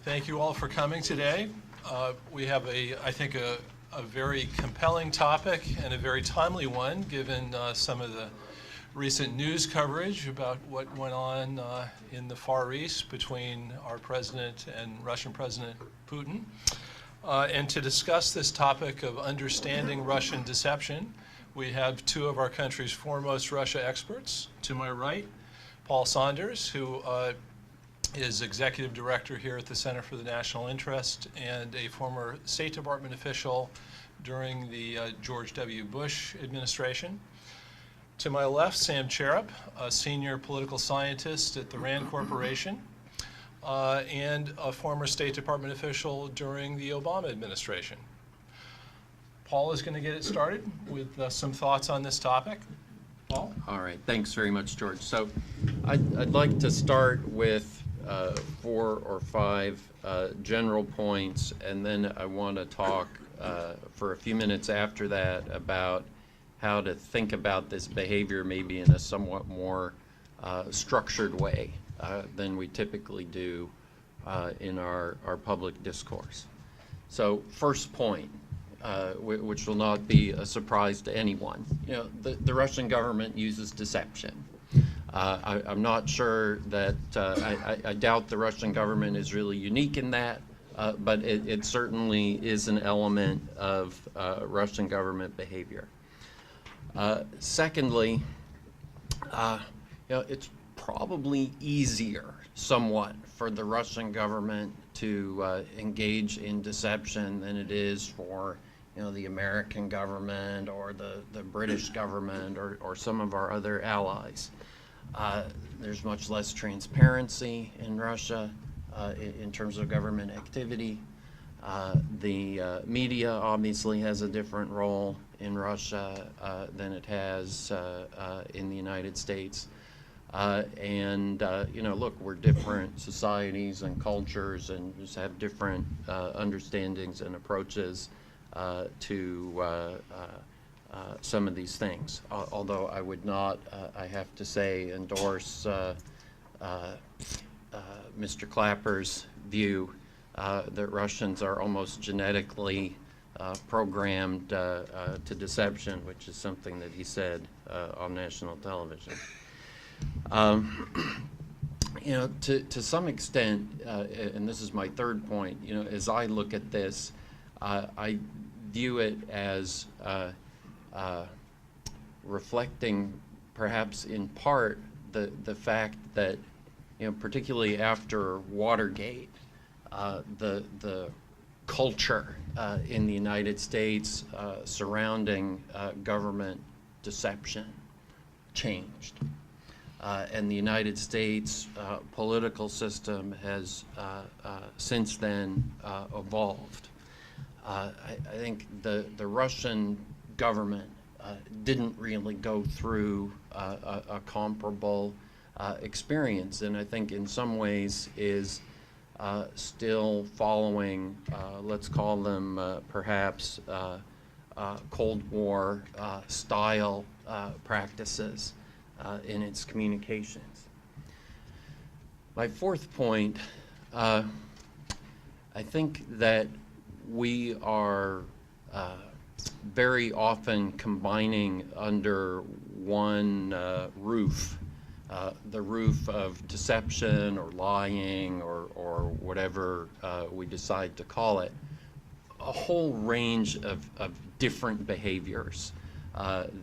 Thank you all for coming today. We have, I think, a very compelling topic and a very timely one, given some of the recent news coverage about what went on in the Far East between our president and Russian President Putin. And to discuss this topic of understanding Russian deception, we have two of our country's foremost Russia experts. To my right, Paul Saunders, who is executive director here at the Center for the National Interest and a former State Department official during the George W. Bush administration. To my left, Sam Charap, a senior political scientist at the RAND Corporation and a former State Department official during the Obama administration. Paul is going to get it started with some thoughts on this topic. Paul? All right, thanks very much, George. So I'd like to start with 4 or 5 general points, and then I want to talk for a few minutes after that about how to think about this behavior maybe in a somewhat more structured way than we typically do in our public discourse. So first point, which will not be a surprise to anyone. You know, the Russian government uses deception. I'm not sure that, I doubt the Russian government is really unique in that, but it certainly is an element of Russian government behavior. Secondly, it's probably easier somewhat for the Russian government to engage in deception than it is for the American government or the British government or some of our other allies. There's much less transparency in Russia in terms of government activity. The media obviously has a different role in Russia than it has in the United States. Look, we're different societies and cultures and just have different understandings and approaches to some of these things. Although I would not, I have to say, endorse Mr. Clapper's view that Russians are almost genetically programmed to deception, which is something that he said on national television. To some extent, and this is my third point, as I look at this, I view it as reflecting perhaps in part the fact that, particularly after Watergate, the culture in the United States surrounding government deception changed. And the United States political system has since then evolved. I think the Russian government didn't really go through a comparable experience, and I think in some ways is still following, let's call them perhaps Cold War style practices in its communications. My fourth point, I think that we are very often combining under one roof, the roof of deception or lying or whatever we decide to call it, a whole range of different behaviors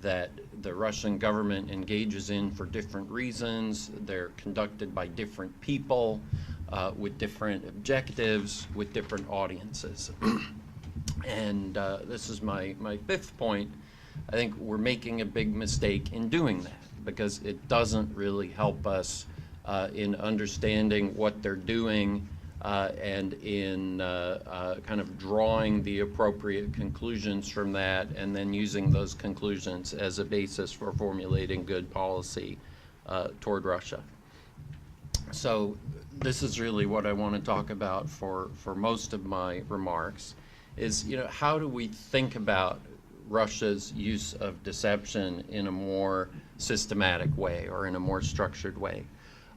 that the Russian government engages in for different reasons. They're conducted by different people with different objectives, with different audiences. And this is my fifth point. I think we're making a big mistake in doing that because it doesn't really help us in understanding what they're doing and in kind of drawing the appropriate conclusions from that and then using those conclusions as a basis for formulating good policy toward Russia. So this is really what I want to talk about for most of my remarks is, how do we think about Russia's use of deception in a more systematic way or in a more structured way?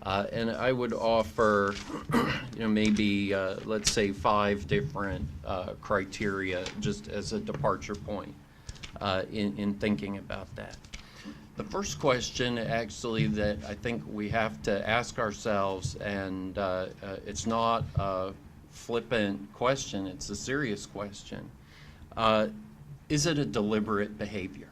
And I would offer, maybe, let's say 5 different criteria just as a departure point in thinking about that. The first question actually that I think we have to ask ourselves, and it's not a flippant question, it's a serious question, is it a deliberate behavior?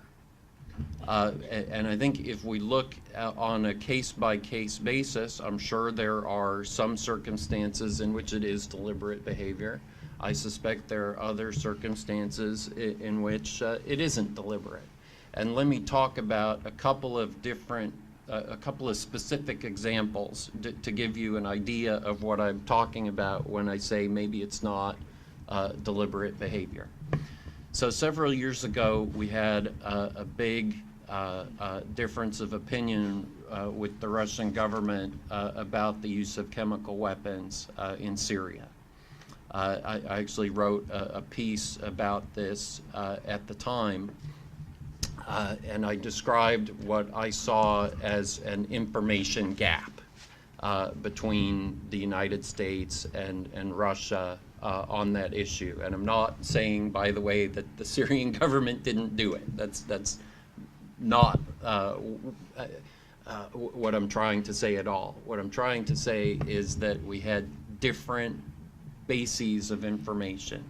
And I think if we look on a case-by-case basis, I'm sure there are some circumstances in which it is deliberate behavior. I suspect there are other circumstances in which it isn't deliberate. And let me talk about a couple of specific examples to give you an idea of what I'm talking about when I say maybe it's not deliberate behavior. So several years ago, we had a big difference of opinion with the Russian government about the use of chemical weapons in Syria. I actually wrote a piece about this at the time, and I described what I saw as an information gap between the United States and Russia on that issue. And I'm not saying, by the way, that the Syrian government didn't do it. That's not what I'm trying to say at all. What I'm trying to say is that we had different bases of information.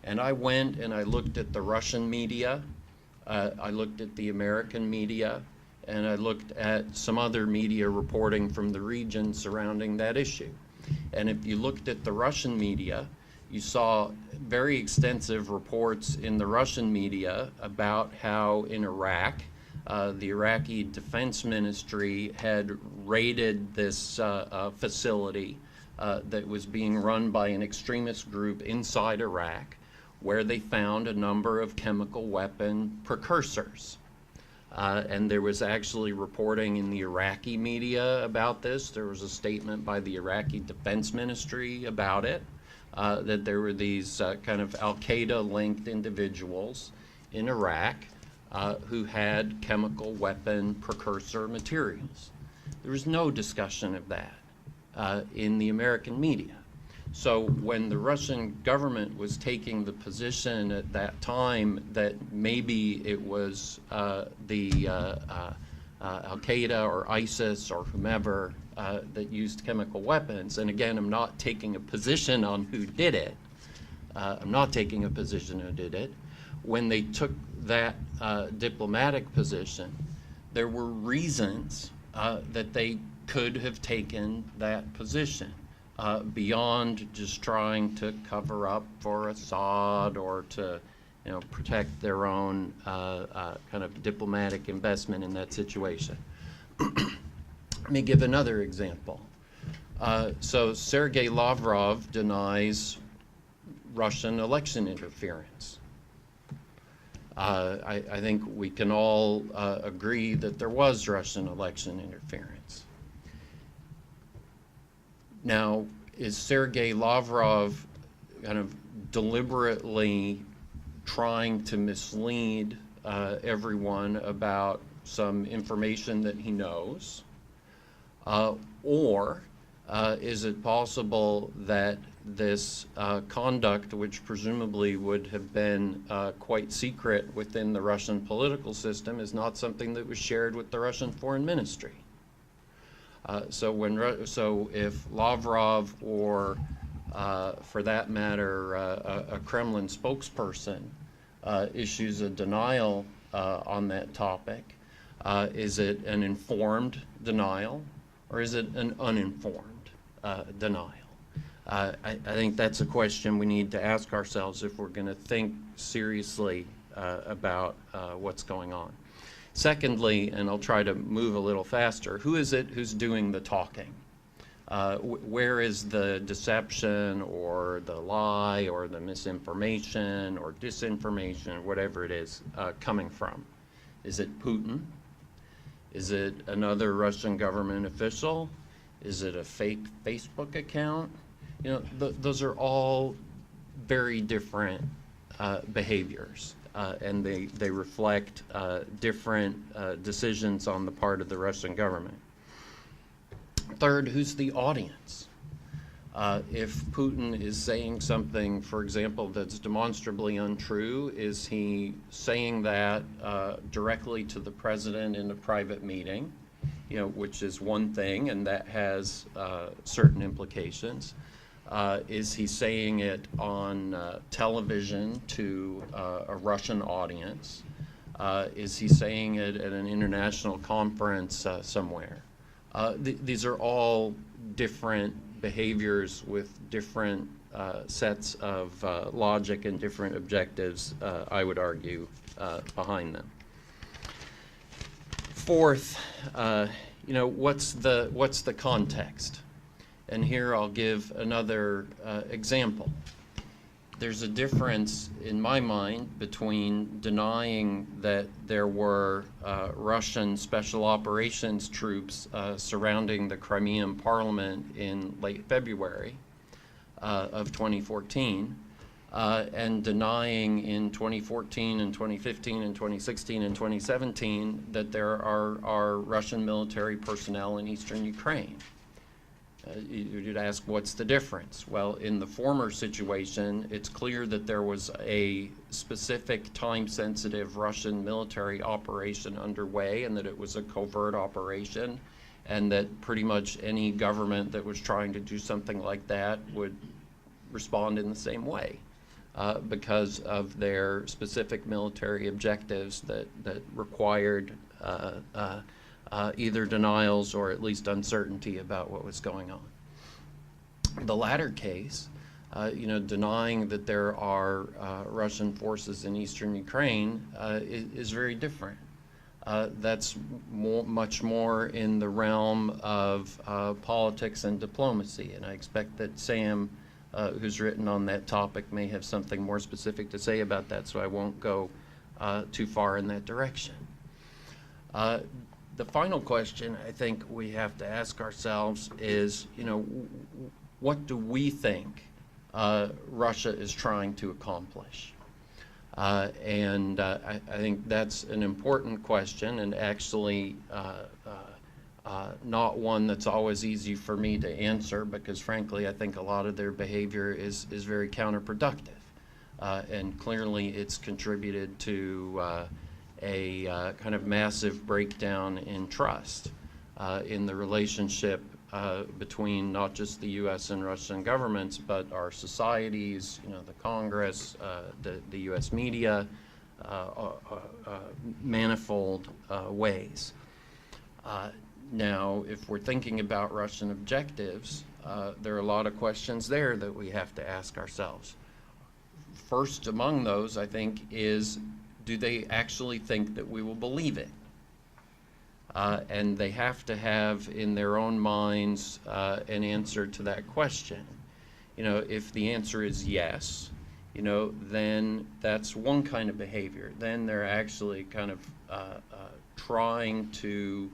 And I went and I looked at the Russian media, I looked at the American media, and I looked at some other media reporting from the region surrounding that issue. And if you looked at the Russian media, you saw very extensive reports in the Russian media about how in Iraq, the Iraqi Defense Ministry had raided this facility that was being run by an extremist group inside Iraq, where they found a number of chemical weapon precursors. And there was actually reporting in the Iraqi media about this. There was a statement by the Iraqi Defense Ministry about it, that there were these kind of Al-Qaeda-linked individuals in Iraq who had chemical weapon precursor materials. There was no discussion of that in the American media. So when the Russian government was taking the position at that time that maybe it was the Al-Qaeda or ISIS or whomever that used chemical weapons, and again, I'm not taking a position on who did it. When they took that diplomatic position, there were reasons that they could have taken that position. Beyond just trying to cover up for Assad or to, protect their own kind of diplomatic investment in that situation. Let me give another example. So Sergei Lavrov denies Russian election interference. I think we can all agree that there was Russian election interference. Now, is Sergei Lavrov kind of deliberately trying to mislead everyone about some information that he knows? Or is it possible that this conduct, which presumably would have been quite secret within the Russian political system, is not something that was shared with the Russian Foreign Ministry? So if Lavrov or, for that matter, a Kremlin spokesperson issues a denial on that topic, is it an informed denial or is it an uninformed denial? I think that's a question we need to ask ourselves if we're going to think seriously about what's going on. Secondly, and I'll try to move a little faster, who is it who's doing the talking? Where is the deception or the lie or the misinformation or disinformation, whatever it is, coming from? Is it Putin? Is it another Russian government official? Is it a fake Facebook account? Those are all very different behaviors. And they reflect different decisions on the part of the Russian government. Third, who's the audience? If Putin is saying something, for example, that's demonstrably untrue, is he saying that directly to the president in a private meeting, which is one thing, and that has certain implications? Is he saying it on television to a Russian audience? Is he saying it at an international conference somewhere? These are all different behaviors with different sets of logic and different objectives, I would argue, behind them. Fourth, what's the context? And here I'll give another example. There's a difference, in my mind, between denying that there were Russian special operations troops surrounding the Crimean Parliament in late February of 2014, and denying in 2014 and 2015 and 2016 and 2017 that there are Russian military personnel in eastern Ukraine. You'd ask, what's the difference? Well, in the former situation, it's clear that there was a specific time-sensitive Russian military operation underway and that it was a covert operation, and that pretty much any government that was trying to do something like that would respond in the same way because of their specific military objectives that required either denials or at least uncertainty about what was going on. The latter case, denying that there are Russian forces in eastern Ukraine is very different. That's much more in the realm of politics and diplomacy, and I expect that Sam, who's written on that topic, may have something more specific to say about that, so I won't go too far in that direction. The final question I think we have to ask ourselves is, what do we think Russia is trying to accomplish? And I think that's an important question, and actually not one that's always easy for me to answer, because frankly I think a lot of their behavior is very counterproductive. And clearly it's contributed to a kind of massive breakdown in trust in the relationship between not just the U.S. and Russian governments, but our societies, the Congress, the U.S. media, manifold ways. Now, if we're thinking about Russian objectives, there are a lot of questions there that we have to ask ourselves. First among those, I think, is, do they actually think that we will believe it? And they have to have in their own minds an answer to that question. If the answer is yes, then that's one kind of behavior. Then they're actually kind of trying to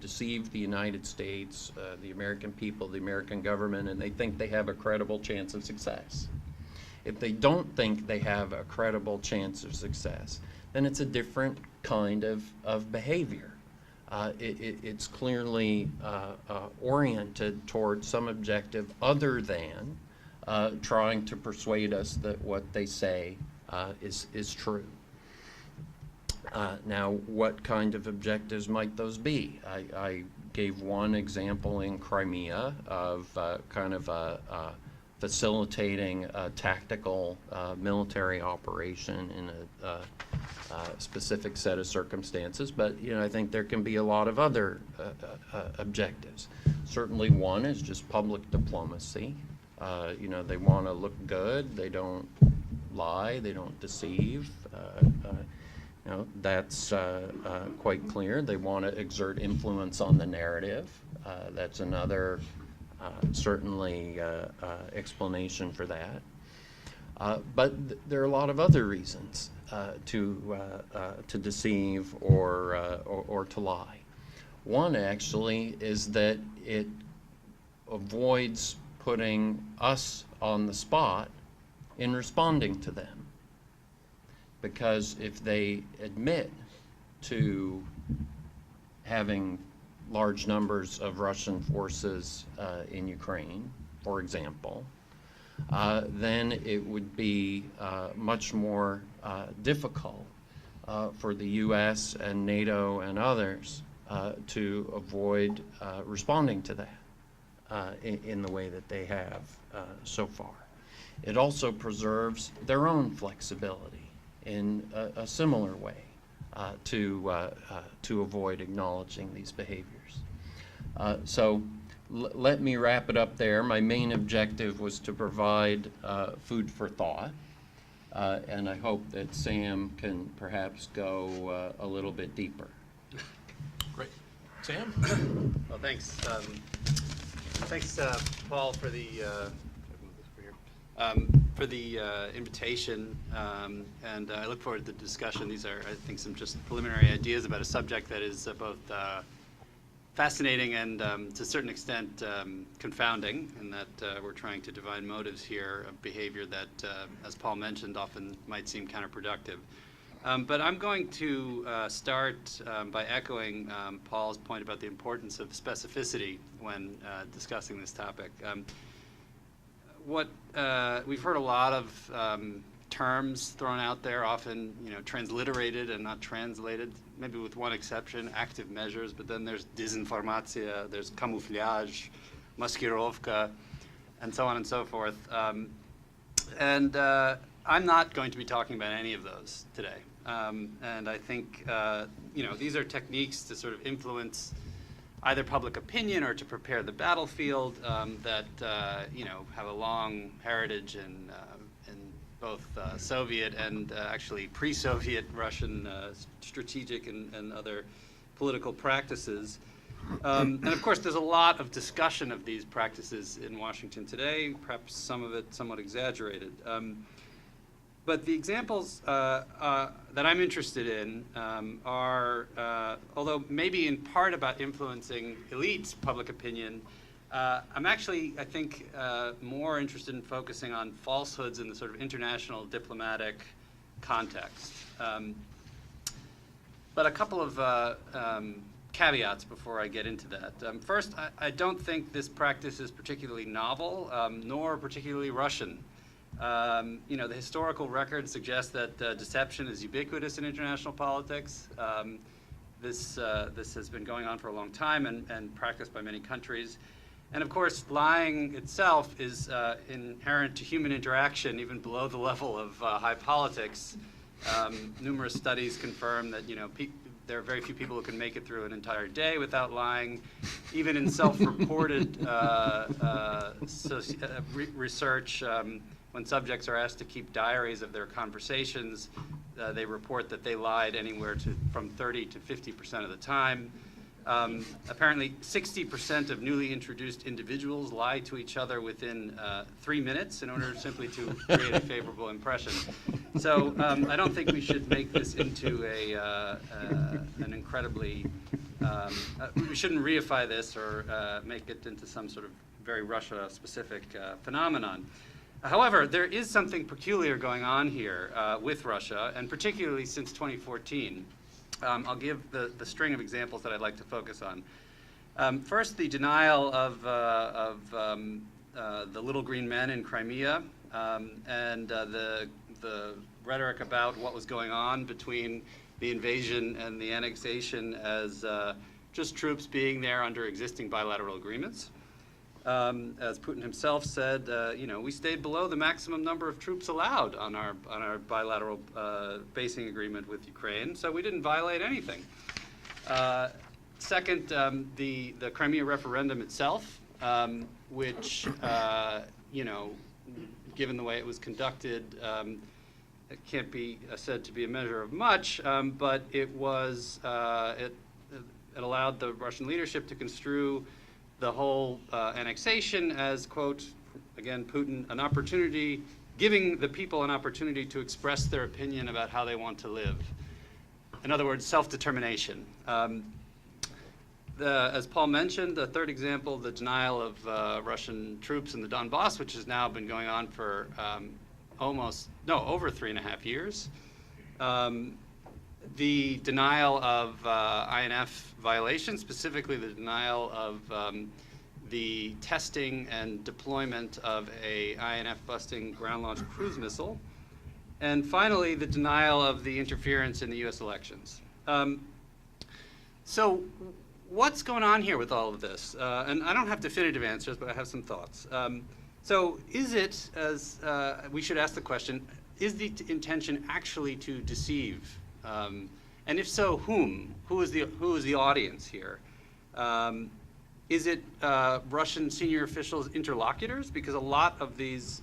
deceive the United States, the American people, the American government, and they think they have a credible chance of success. If they don't think they have a credible chance of success, then it's a different kind of behavior. It's clearly oriented toward some objective other than trying to persuade us that what they say is true. Now, what kind of objectives might those be? I gave one example in Crimea of kind of facilitating a tactical military operation in a specific set of circumstances, but I think there can be a lot of other objectives. Certainly one is just public diplomacy. They want to look good, they don't lie, they don't deceive. That's quite clear. They want to exert influence on the narrative. That's another certainly explanation for that. But there are a lot of other reasons to deceive or to lie. One actually is that it avoids putting us on the spot in responding to them. Because if they admit to having large numbers of Russian forces in Ukraine, for example, then it would be much more difficult for the U.S. and NATO and others to avoid responding to that in the way that they have so far. It also preserves their own flexibility in a similar way to avoid acknowledging these behaviors. So let me wrap it up there. My main objective was to provide food for thought, and I hope that Sam can perhaps go a little bit deeper. Great. Sam? Well, thanks. Thanks, Paul, for the invitation, and I look forward to the discussion. These are, I think, some just preliminary ideas about a subject that is both fascinating and, to a certain extent, confounding, in that we're trying to divine motives here of behavior that, as Paul mentioned, often might seem counterproductive. But I'm going to start by echoing Paul's point about the importance of specificity when discussing this topic. We've heard a lot of terms thrown out there, often transliterated and not translated, maybe with one exception, active measures, but then there's disinformacja, there's camouflage, maskirovka, and so on and so forth. And I'm not going to be talking about any of those today. And I think these are techniques to sort of influence either public opinion or to prepare the battlefield that have a long heritage in both Soviet and actually pre-Soviet Russian strategic and other political practices. And of course, there's a lot of discussion of these practices in Washington today, perhaps some of it somewhat exaggerated. But the examples that I'm interested in are, although maybe in part about influencing elites' public opinion, I'm actually, I think, more interested in focusing on falsehoods in the sort of international diplomatic context. But a couple of caveats before I get into that. First, I don't think this practice is particularly novel, nor particularly Russian. The historical record suggests that deception is ubiquitous in international politics. This has been going on for a long time and practiced by many countries. And of course, lying itself is inherent to human interaction, even below the level of high politics. Numerous studies confirm that there are very few people who can make it through an entire day without lying. Even in self-reported research, when subjects are asked to keep diaries of their conversations, they report that they lied anywhere from 30 to 50% of the time. Apparently, 60% of newly introduced individuals lie to each other within 3 minutes in order simply to create a favorable impression. So I don't think we should make this into an incredibly, we shouldn't reify this or make it into some sort of very Russia-specific phenomenon. However, there is something peculiar going on here with Russia, and particularly since 2014. I'll give the string of examples that I'd like to focus on. First, the denial of the little green men in Crimea, and the rhetoric about what was going on between the invasion and the annexation as just troops being there under existing bilateral agreements. As Putin himself said, we stayed below the maximum number of troops allowed on our bilateral basing agreement with Ukraine, so we didn't violate anything. Second, the Crimea referendum itself, which, given the way it was conducted, it can't be said to be a measure of much, but it was it allowed the Russian leadership to construe the whole annexation as, quote, again, Putin, an opportunity, giving the people an opportunity to express their opinion about how they want to live. In other words, self-determination. As Paul mentioned, the third example, the denial of Russian troops in the Donbass, which has now been going on for over 3.5 years. the denial of INF violations, specifically the denial of the testing and deployment of a INF-busting ground-launched cruise missile, and finally, the denial of the interference in the U.S. elections. So what's going on here with all of this? And I don't have definitive answers, but I have some thoughts. So is it, as we should ask the question, is the intention actually to deceive? And if so, whom? Who is the audience here? Is it Russian senior officials' interlocutors? Because a lot of these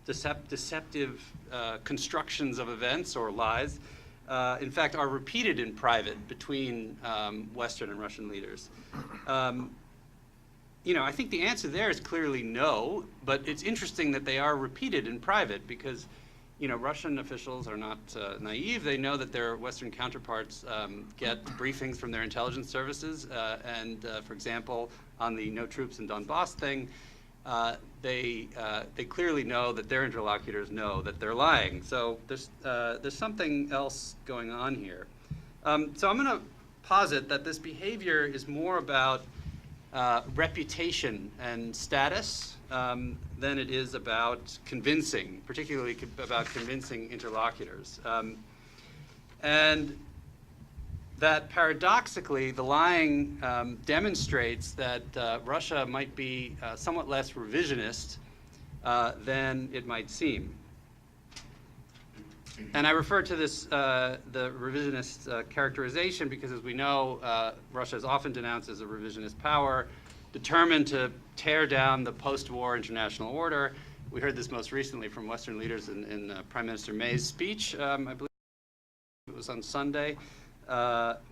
deceptive constructions of events or lies, in fact, are repeated in private between Western and Russian leaders. I think the answer there is clearly no, but it's interesting that they are repeated in private because, Russian officials are not naive. They know that their Western counterparts get briefings from their intelligence services, and for example, on the no troops in Donbass thing, they clearly know that their interlocutors know that they're lying. So there's something else going on here. So I'm going to posit that this behavior is more about reputation and status than it is about convincing, particularly about convincing interlocutors. And that paradoxically, the lying demonstrates that Russia might be somewhat less revisionist than it might seem. And I refer to this, the revisionist characterization because, as we know, Russia is often denounced as a revisionist power, determined to tear down the post-war international order. We heard this most recently from Western leaders in Prime Minister May's speech, I believe it was on Sunday,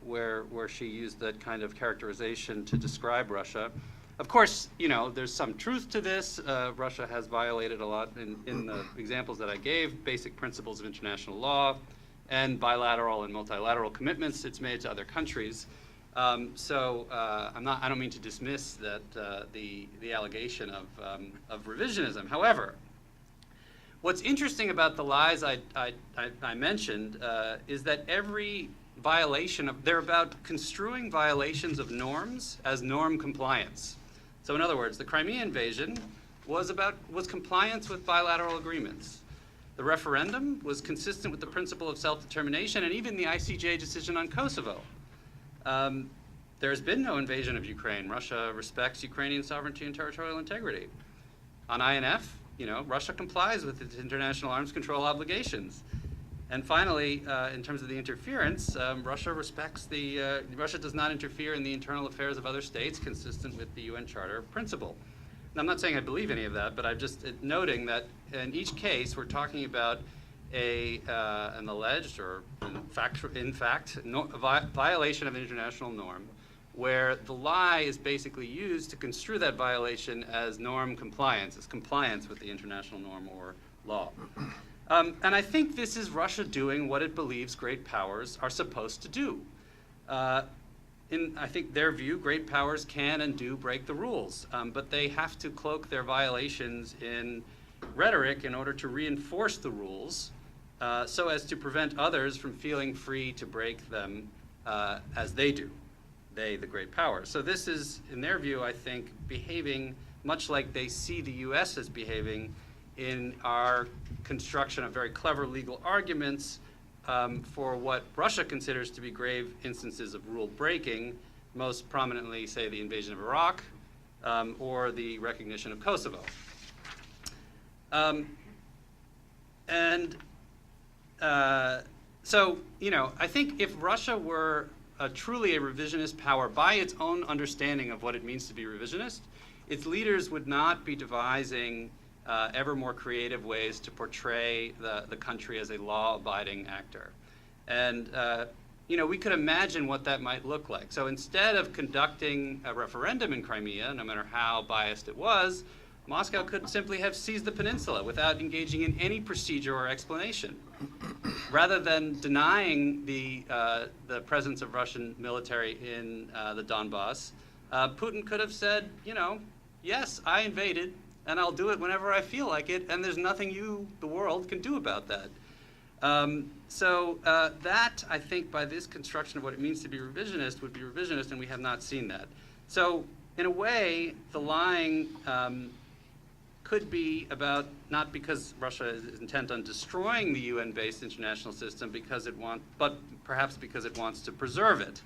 where she used that kind of characterization to describe Russia. Of course, there's some truth to this. Russia has violated a lot in the examples that I gave, basic principles of international law and bilateral and multilateral commitments it's made to other countries. I don't mean to dismiss that the allegation of revisionism. However, what's interesting about the lies I mentioned is that every violation they're about construing violations of norms as norm compliance. So in other words, the Crimea invasion was compliance with bilateral agreements. The referendum was consistent with the principle of self-determination, and even the ICJ decision on Kosovo. There's been no invasion of Ukraine. Russia respects Ukrainian sovereignty and territorial integrity. On INF, Russia complies with its international arms control obligations. And finally, in terms of the interference, Russia does not interfere in the internal affairs of other states consistent with the UN Charter principle. Now, I'm not saying I believe any of that, but I'm just noting that in each case, we're talking about an alleged or in fact a violation of an international norm where the lie is basically used to construe that violation as norm compliance, as compliance with the international norm or law. And I think this is Russia doing what it believes great powers are supposed to do. In, I think, their view, great powers can and do break the rules, but they have to cloak their violations in rhetoric in order to reinforce the rules so as to prevent others from feeling free to break them as they do, the great powers. So this is, in their view, I think, behaving much like they see the U.S. as behaving in our construction of very clever legal arguments for what Russia considers to be grave instances of rule breaking, most prominently, say, the invasion of Iraq or the recognition of Kosovo. So, I think if Russia were truly a revisionist power by its own understanding of what it means to be revisionist, its leaders would not be devising ever more creative ways to portray the country as a law-abiding actor. And, we could imagine what that might look like. So instead of conducting a referendum in Crimea, no matter how biased it was, Moscow could simply have seized the peninsula without engaging in any procedure or explanation. Rather than denying the presence of Russian military in the Donbass, Putin could have said, yes, I invaded, and I'll do it whenever I feel like it, and there's nothing you, the world, can do about that. That, I think, by this construction of what it means to be revisionist, would be revisionist, and we have not seen that. So, in a way, the lying could be about, not because Russia is intent on destroying the UN-based international system, but perhaps because it wants to preserve it.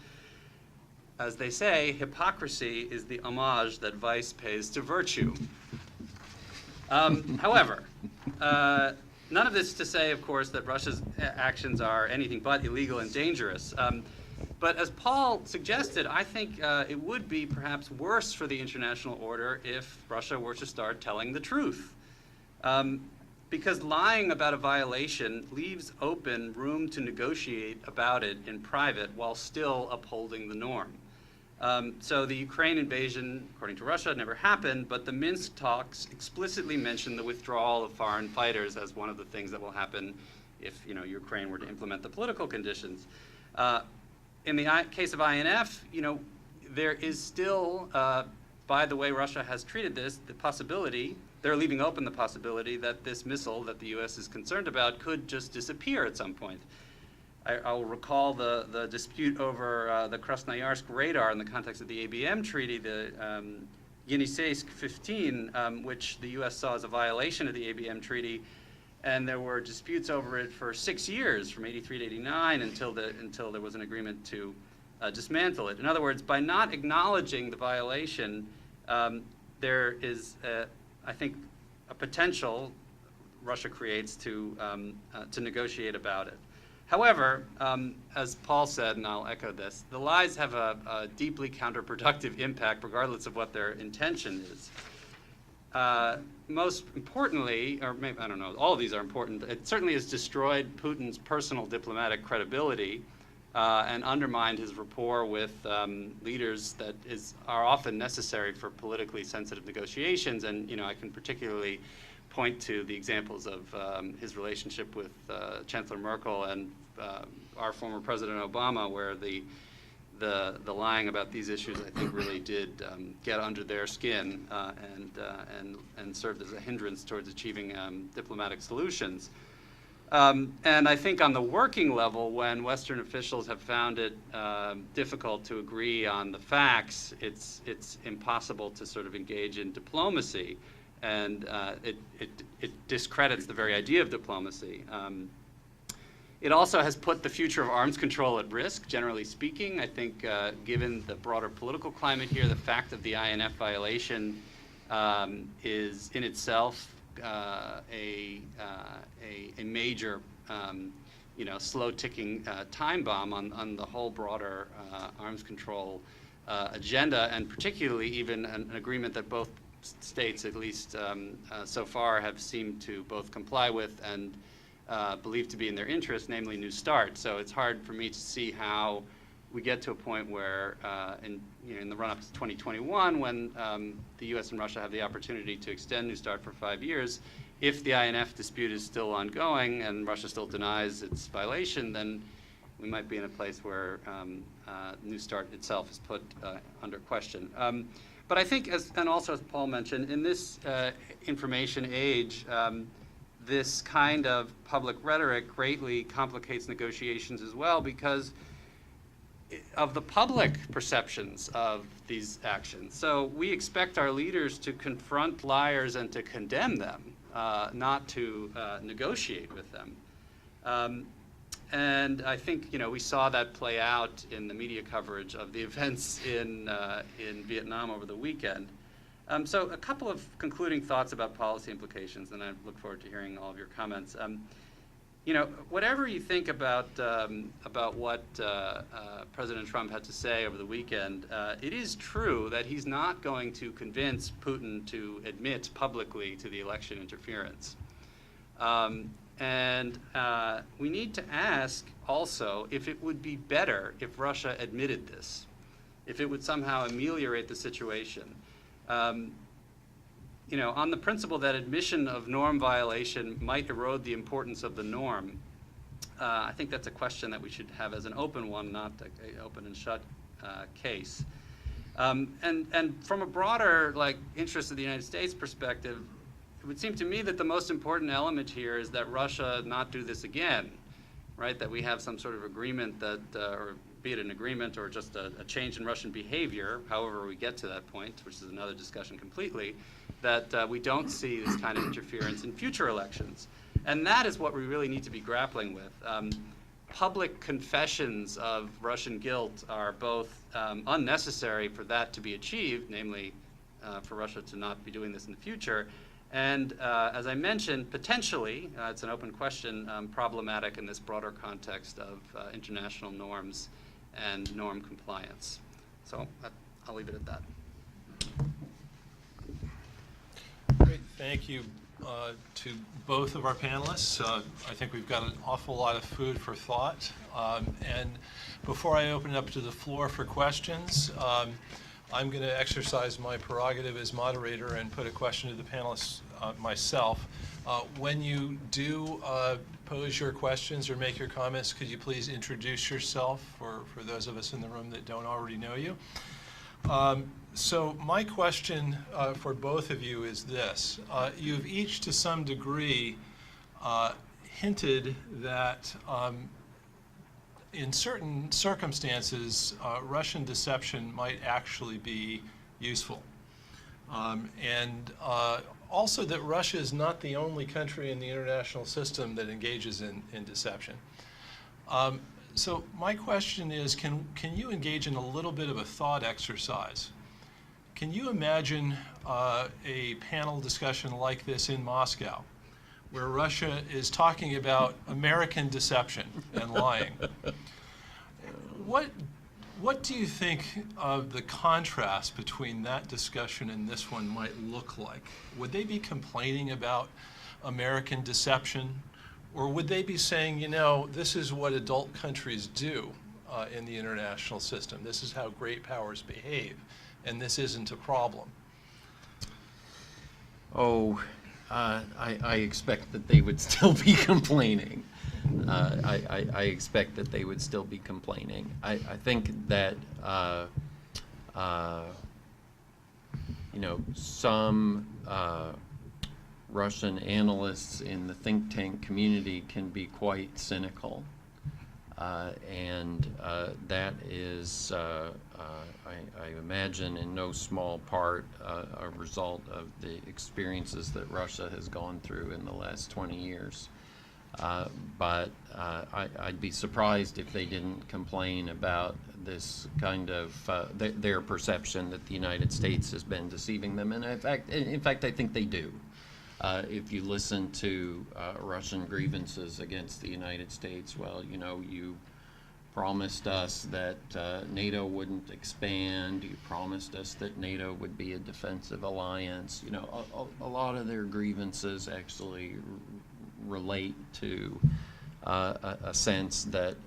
As they say, hypocrisy is the homage that vice pays to virtue. However, none of this to say, of course, that Russia's actions are anything but illegal and dangerous. But as Paul suggested, I think it would be perhaps worse for the international order if Russia were to start telling the truth. Because lying about a violation leaves open room to negotiate about it in private while still upholding the norm. So the Ukraine invasion, according to Russia, never happened, but the Minsk talks explicitly mention the withdrawal of foreign fighters as one of the things that will happen if Ukraine were to implement the political conditions. In the case of INF, there is still, by the way Russia has treated this, the possibility, they're leaving open the possibility that this missile that the U.S. is concerned about could just disappear at some point. I'll recall the dispute over the Krasnoyarsk radar in the context of the ABM treaty, the Yeniseisk 15, which the U.S. saw as a violation of the ABM treaty, and there were disputes over it for 6 years, from 83 to 89, until there was an agreement to dismantle it. In other words, by not acknowledging the violation, there is, I think, a potential Russia creates to negotiate about it. However, as Paul said, and I'll echo this, the lies have a deeply counterproductive impact regardless of what their intention is. Most importantly, or maybe, I don't know, all of these are important, it certainly has destroyed Putin's personal diplomatic credibility and undermined his rapport with leaders that are often necessary for politically sensitive negotiations. And I can particularly point to the examples of his relationship with Chancellor Merkel and our former President Obama, where the lying about these issues, I think, really did get under their skin and served as a hindrance towards achieving diplomatic solutions. And I think on the working level, when Western officials have found it difficult to agree on the facts, it's impossible to sort of engage in diplomacy. And it discredits the very idea of diplomacy. It also has put the future of arms control at risk, generally speaking. I think given the broader political climate here, the fact of the INF violation is in itself a major, slow-ticking time bomb on the whole broader arms control agenda, and particularly even an agreement that both states, at least so far, have seemed to both comply with and believe to be in their interest, namely New START. So it's hard for me to see how we get to a point where in the run-up to 2021, when the U.S. and Russia have the opportunity to extend New START for 5 years, if the INF dispute is still ongoing and Russia still denies its violation, then we might be in a place where New START itself is put under question. But I think, and also as Paul mentioned, in this information age, this kind of public rhetoric greatly complicates negotiations as well, because of the public perceptions of these actions. So we expect our leaders to confront liars and to condemn them, not to negotiate with them. And I think we saw that play out in the media coverage of the events in Vietnam over the weekend. So a couple of concluding thoughts about policy implications, and I look forward to hearing all of your comments. Whatever you think about what President Trump had to say over the weekend, it is true that he's not going to convince Putin to admit publicly to the election interference. And we need to ask also if it would be better if Russia admitted this, if it would somehow ameliorate the situation. On the principle that admission of norm violation might erode the importance of the norm, I think that's a question that we should have as an open one, not an open and shut case. And from a broader interest of the United States perspective, it would seem to me that the most important element here is that Russia not do this again, right? That we have some sort of agreement that, or be it an agreement or just a change in Russian behavior, however we get to that point, which is another discussion completely, that we don't see this kind of interference in future elections. And that is what we really need to be grappling with. Public confessions of Russian guilt are both unnecessary for that to be achieved, namely for Russia to not be doing this in the future, and as I mentioned, potentially, it's an open question, problematic in this broader context of international norms and norm compliance. So I'll leave it at that. Great, thank you to both of our panelists. I think we've got an awful lot of food for thought. And before I open it up to the floor for questions, I'm going to exercise my prerogative as moderator and put a question to the panelists myself. When you do pose your questions or make your comments, could you please introduce yourself for those of us in the room that don't already know you? So my question for both of you is this. You've each to some degree hinted that in certain circumstances, Russian deception might actually be useful. And also that Russia is not the only country in the international system that engages in deception. So my question is, can you engage in a little bit of a thought exercise? Can you imagine a panel discussion like this in Moscow, where Russia is talking about American deception and lying? What do you think of the contrast between that discussion and this one might look like? Would they be complaining about American deception? Or would they be saying, you know, this is what adult countries do in the international system. This is how great powers behave, and this isn't a problem? Oh, I expect that they would still be complaining. I expect that they would still be complaining. I think that, you know, some Russian analysts in the think tank community can be quite cynical. And that is, I imagine, in no small part a result of the experiences that Russia has gone through in the last 20 years. But I'd be surprised if they didn't complain about this kind of their perception that the United States has been deceiving them. And in fact, I think they do. If you listen to Russian grievances against the United States, well, you know, you promised us that NATO wouldn't expand. You promised us that NATO would be a defensive alliance. You know, a lot of their grievances actually relate to a sense that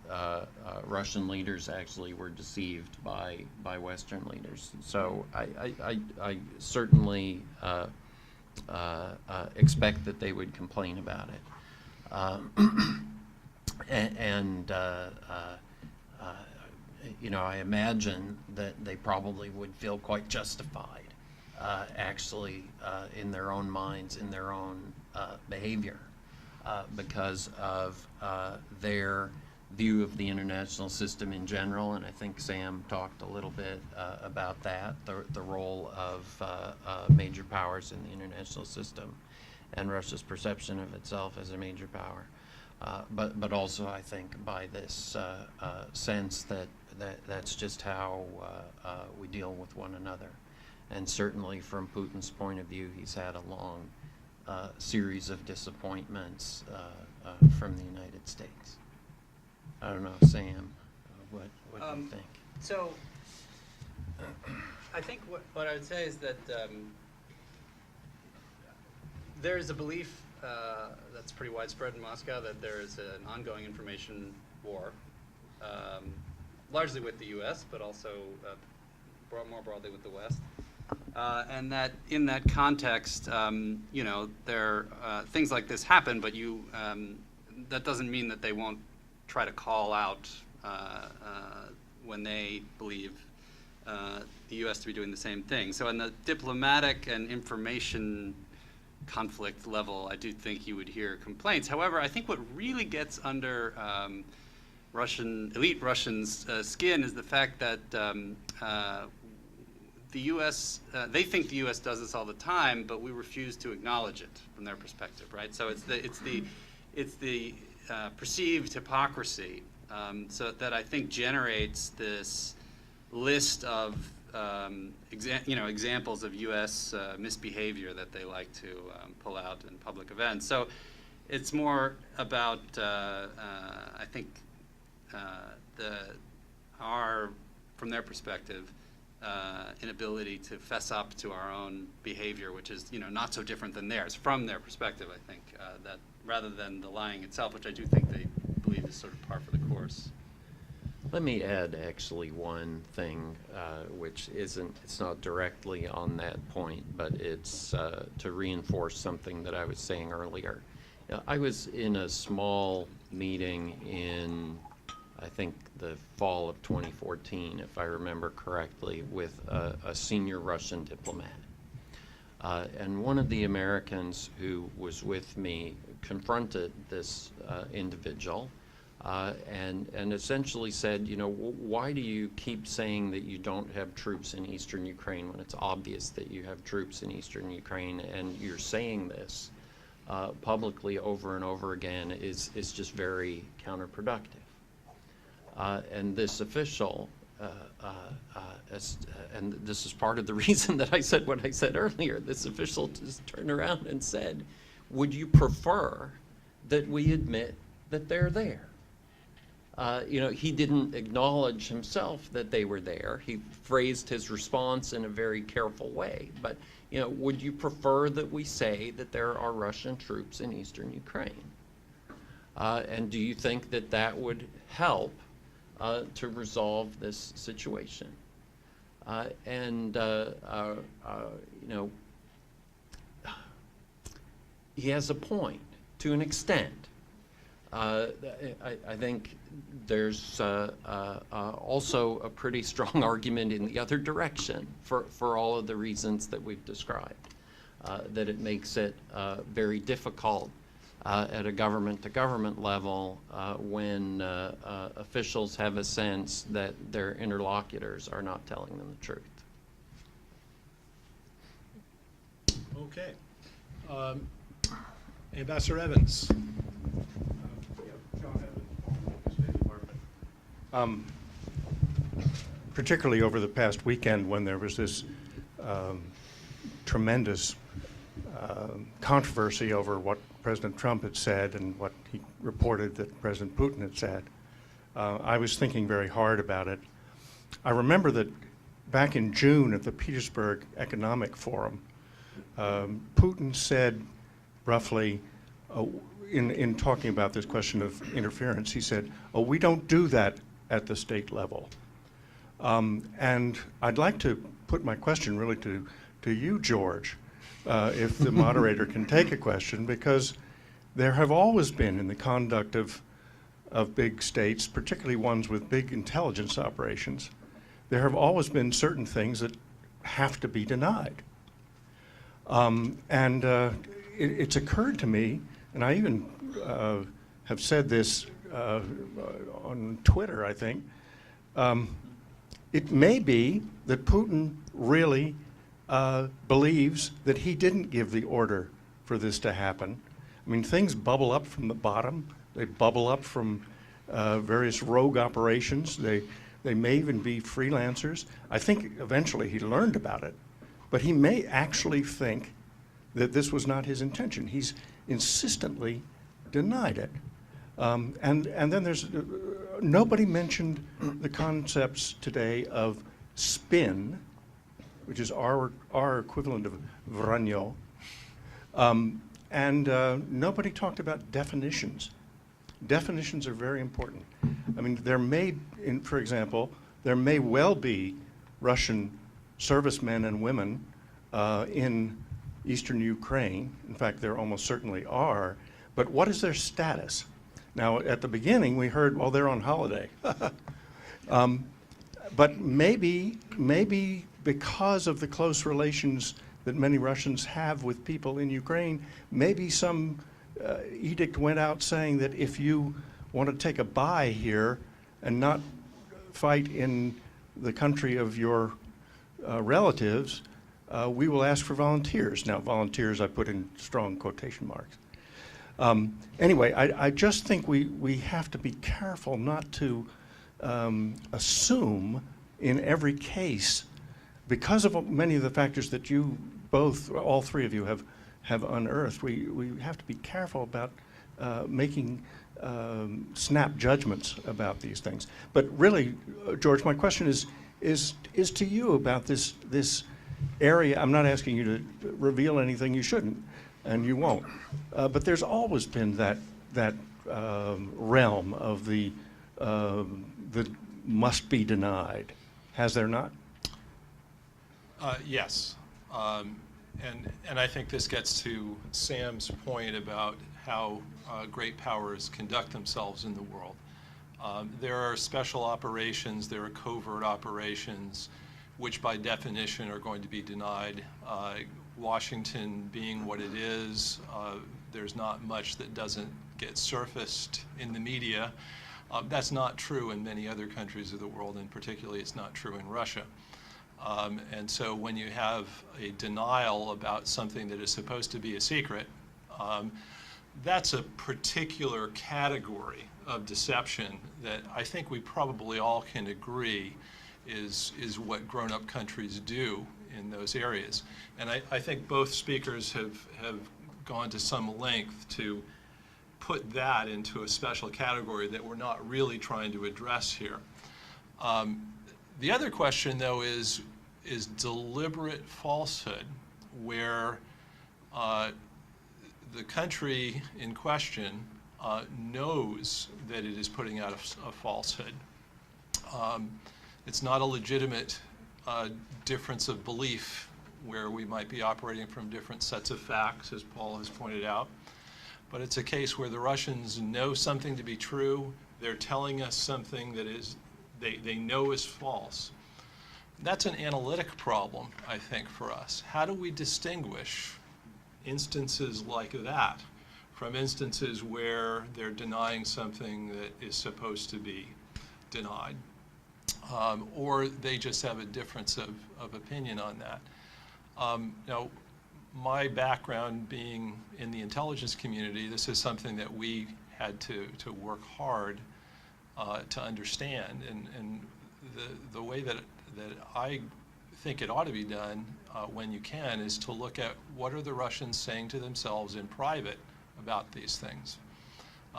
Russian leaders actually were deceived by Western leaders. So I certainly expect that they would complain about it. You know, I imagine that they probably would feel quite justified, actually, in their own minds, in their own behavior, because of their view of the international system in general. And I think Sam talked a little bit about that, the role of major powers in the international system and Russia's perception of itself as a major power. But also, I think, by this sense that that's just how we deal with one another. And certainly from Putin's point of view, he's had a long series of disappointments from the United States. I don't know, Sam, what do you think? So I think what I would say is that there is a belief that's pretty widespread in Moscow that there is an ongoing information war, largely with the U.S., but also more broadly with the West. And that in that context, you know, things like this happen, but that doesn't mean that they won't try to call out when they believe the U.S. to be doing the same thing. So in the diplomatic and information conflict level, I do think you would hear complaints. However, I think what really gets under elite Russians' skin is the fact that the U.S. They think the U.S. does this all the time, but we refuse to acknowledge it from their perspective, right? So it's the perceived hypocrisy so that I think generates this list of examples of U.S. misbehavior that they like to pull out in public events. So it's more about I think from their perspective, inability to fess up to our own behavior, which is not so different than theirs from their perspective. I think that rather than the lying itself, which I do think they believe is sort of par for the course. Let me add actually one thing, which it's not directly on that point, but it's to reinforce something that I was saying earlier. I was in a small meeting in, I think, the fall of 2014, if I remember correctly, with a senior Russian diplomat. And one of the Americans who was with me confronted this individual and essentially said, why do you keep saying that you don't have troops in eastern Ukraine when it's obvious that you have troops in eastern Ukraine, and you're saying this publicly over and over again is just very counterproductive. And this official, and this is part of the reason that I said what I said earlier, this official just turned around and said, would you prefer that we admit that they're there? He didn't acknowledge himself that they were there. He phrased his response in a very careful way. But, would you prefer that we say that there are Russian troops in eastern Ukraine? And do you think that that would help to resolve this situation? He has a point to an extent. I think there's also a pretty strong argument in the other direction for all of the reasons that we've described, that it makes it very difficult at a government-to-government level when officials have a sense that their interlocutors are not telling them the truth. Okay. Ambassador Evans. John Evans, State Department. Particularly over the past weekend when there was this tremendous controversy over what President Trump had said and what he reported that President Putin had said, I was thinking very hard about it. I remember that back in June at the Petersburg Economic Forum, Putin said roughly, in talking about this question of interference, he said, we don't do that at the state level. And I'd like to put my question really to you, George, if the moderator can take a question, because there have always been in the conduct of big states, particularly ones with big intelligence operations, there have always been certain things that have to be denied. It's occurred to me, and I even have said this on Twitter, I think, it may be that Putin really believes that he didn't give the order for this to happen. I mean, things bubble up from the bottom. They bubble up from various rogue operations. They may even be freelancers. I think eventually he learned about it, but he may actually think that this was not his intention. He's insistently denied it. And then there's, nobody mentioned the concepts today of spin, which is our equivalent of vranyo, and nobody talked about definitions. Definitions are very important. I mean, there may, for example, there may well be Russian servicemen and women in eastern Ukraine. In fact, there almost certainly are. But what is their status? Now, at the beginning, we heard, well, they're on holiday. But maybe because of the close relations that many Russians have with people in Ukraine. Maybe some edict went out saying that if you want to take a bye here and not fight in the country of your relatives, we will ask for volunteers. Now, volunteers I put in strong quotation marks. Anyway, I just think we have to be careful not to assume in every case, because of many of the factors that you both, all three of you, have unearthed. We have to be careful about making snap judgments about these things. But really, George, my question is to you about this area. I'm not asking you to reveal anything you shouldn't, and you won't. But there's always been that realm of the must be denied. Has there not? Yes. And I think this gets to Sam's point about how great powers conduct themselves in the world. There are special operations, there are covert operations, which by definition are going to be denied. Washington being what it is, there's not much that doesn't get surfaced in the media. That's not true in many other countries of the world, and particularly it's not true in Russia. And so when you have a denial about something that is supposed to be a secret, that's a particular category of deception that I think we probably all can agree is what grown-up countries do in those areas. And I think both speakers have gone to some length to put that into a special category that we're not really trying to address here. The other question, though, is deliberate falsehood, where the country in question knows that it is putting out a falsehood. It's not a legitimate difference of belief where we might be operating from different sets of facts, as Paul has pointed out. But it's a case where the Russians know something to be true. They're telling us something that is they know is false. That's an analytic problem, I think, for us. How do we distinguish instances like that from instances where they're denying something that is supposed to be denied? Or they just have a difference of opinion on that. Now, my background being in the intelligence community, this is something that we had to work hard to understand. And the way that I think it ought to be done when you can is to look at what are the Russians saying to themselves in private about these things.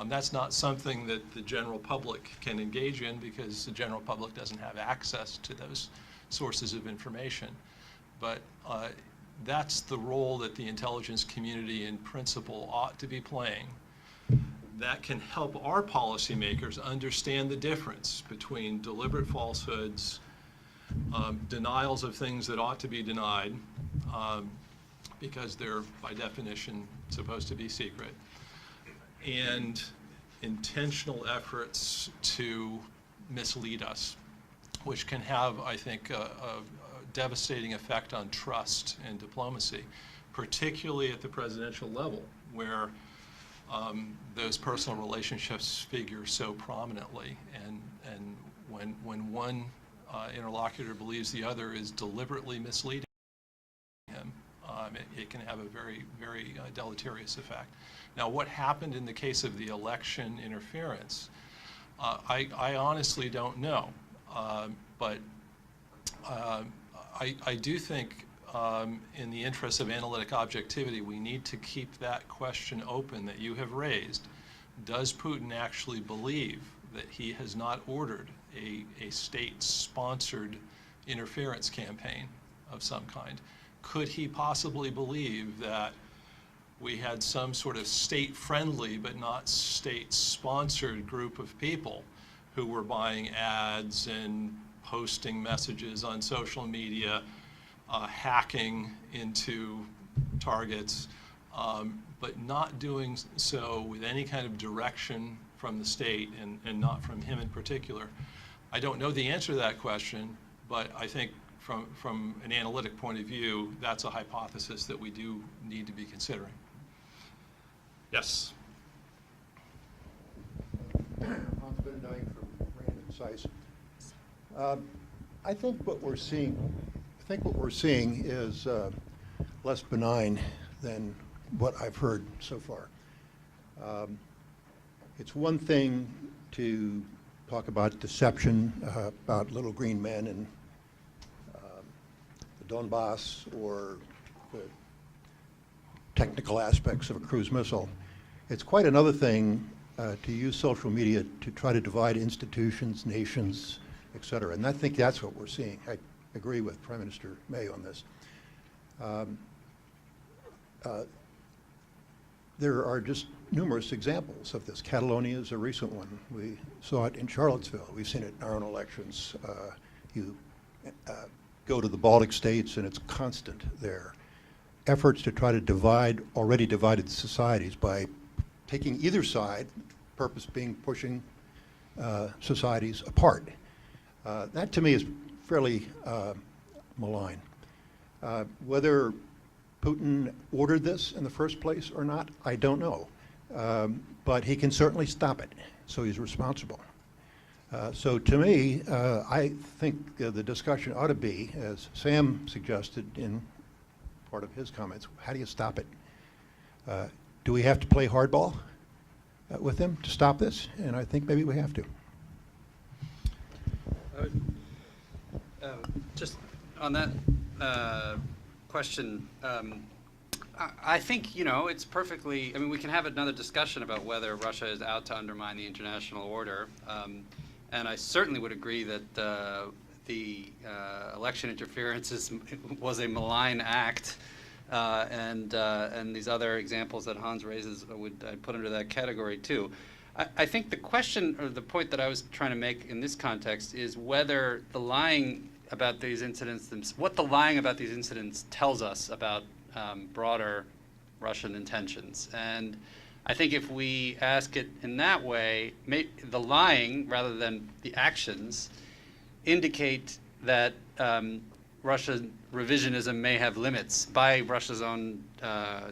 That's not something that the general public can engage in because the general public doesn't have access to those sources of information. But that's the role that the intelligence community in principle ought to be playing. That can help our policymakers understand the difference between deliberate falsehoods, denials of things that ought to be denied because they're by definition supposed to be secret, and intentional efforts to mislead us, which can have, I think, a devastating effect on trust and diplomacy, particularly at the presidential level, where those personal relationships figure so prominently. And when one interlocutor believes the other is deliberately misleading him, it can have a very, very deleterious effect. Now, what happened in the case of the election interference, I honestly don't know. But I do think in the interest of analytic objectivity, we need to keep that question open that you have raised. Does Putin actually believe that he has not ordered a state-sponsored interference campaign of some kind? Could he possibly believe that we had some sort of state-friendly but not state-sponsored group of people who were buying ads and posting messages on social media, hacking into targets, but not doing so with any kind of direction from the state and not from him in particular? I don't know the answer to that question, but I think from an analytic point of view, that's a hypothesis that we do need to be considering. Yes. Hans Benedijk from Rand and Zeiss. I think what we're seeing is less benign than what I've heard so far. It's one thing to talk about deception, about little green men and the Donbass or the technical aspects of a cruise missile. It's quite another thing to use social media to try to divide institutions, nations, et cetera. And I think that's what we're seeing. I agree with Prime Minister May on this. There are just numerous examples of this. Catalonia is a recent one. We saw it in Charlottesville. We've seen it in our own elections. You go to the Baltic states and it's constant there. Efforts to try to divide already divided societies by taking either side, purpose being pushing societies apart. That to me is fairly malign. Whether Putin ordered this in the first place or not, I don't know. But he can certainly stop it, so he's responsible. So to me, I think the discussion ought to be, as Sam suggested in part of his comments, how do you stop it? Do we have to play hardball with him to stop this? And I think maybe we have to. Just on that question, I think, it's perfectly, we can have another discussion about whether Russia is out to undermine the international order. And I certainly would agree that the election interference was a malign act. And these other examples that Hans raises I'd put under that category too. I think the question, or the point that I was trying to make in this context, is whether the lying about these incidents, what the lying about these incidents tells us about broader Russian intentions. And I think if we ask it in that way, the lying, rather than the actions, indicate that Russian revisionism may have limits by Russia's own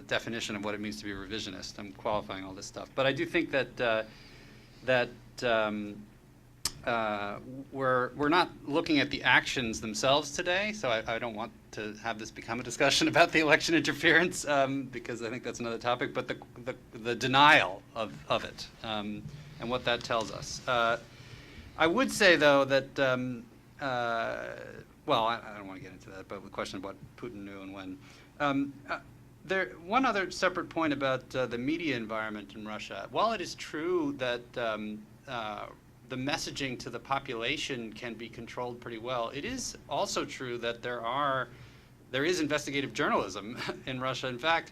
definition of what it means to be revisionist. I'm qualifying all this stuff, but I do think that we're not looking at the actions themselves today. So I don't want to have this become a discussion about the election interference because I think that's another topic. But the denial of it and what that tells us. I would say though that. Well, I don't want to get into that, but the question of what Putin knew and when. One other separate point about the media environment in Russia. While it is true that the messaging to the population can be controlled pretty well, it is also true that there is investigative journalism in Russia. In fact,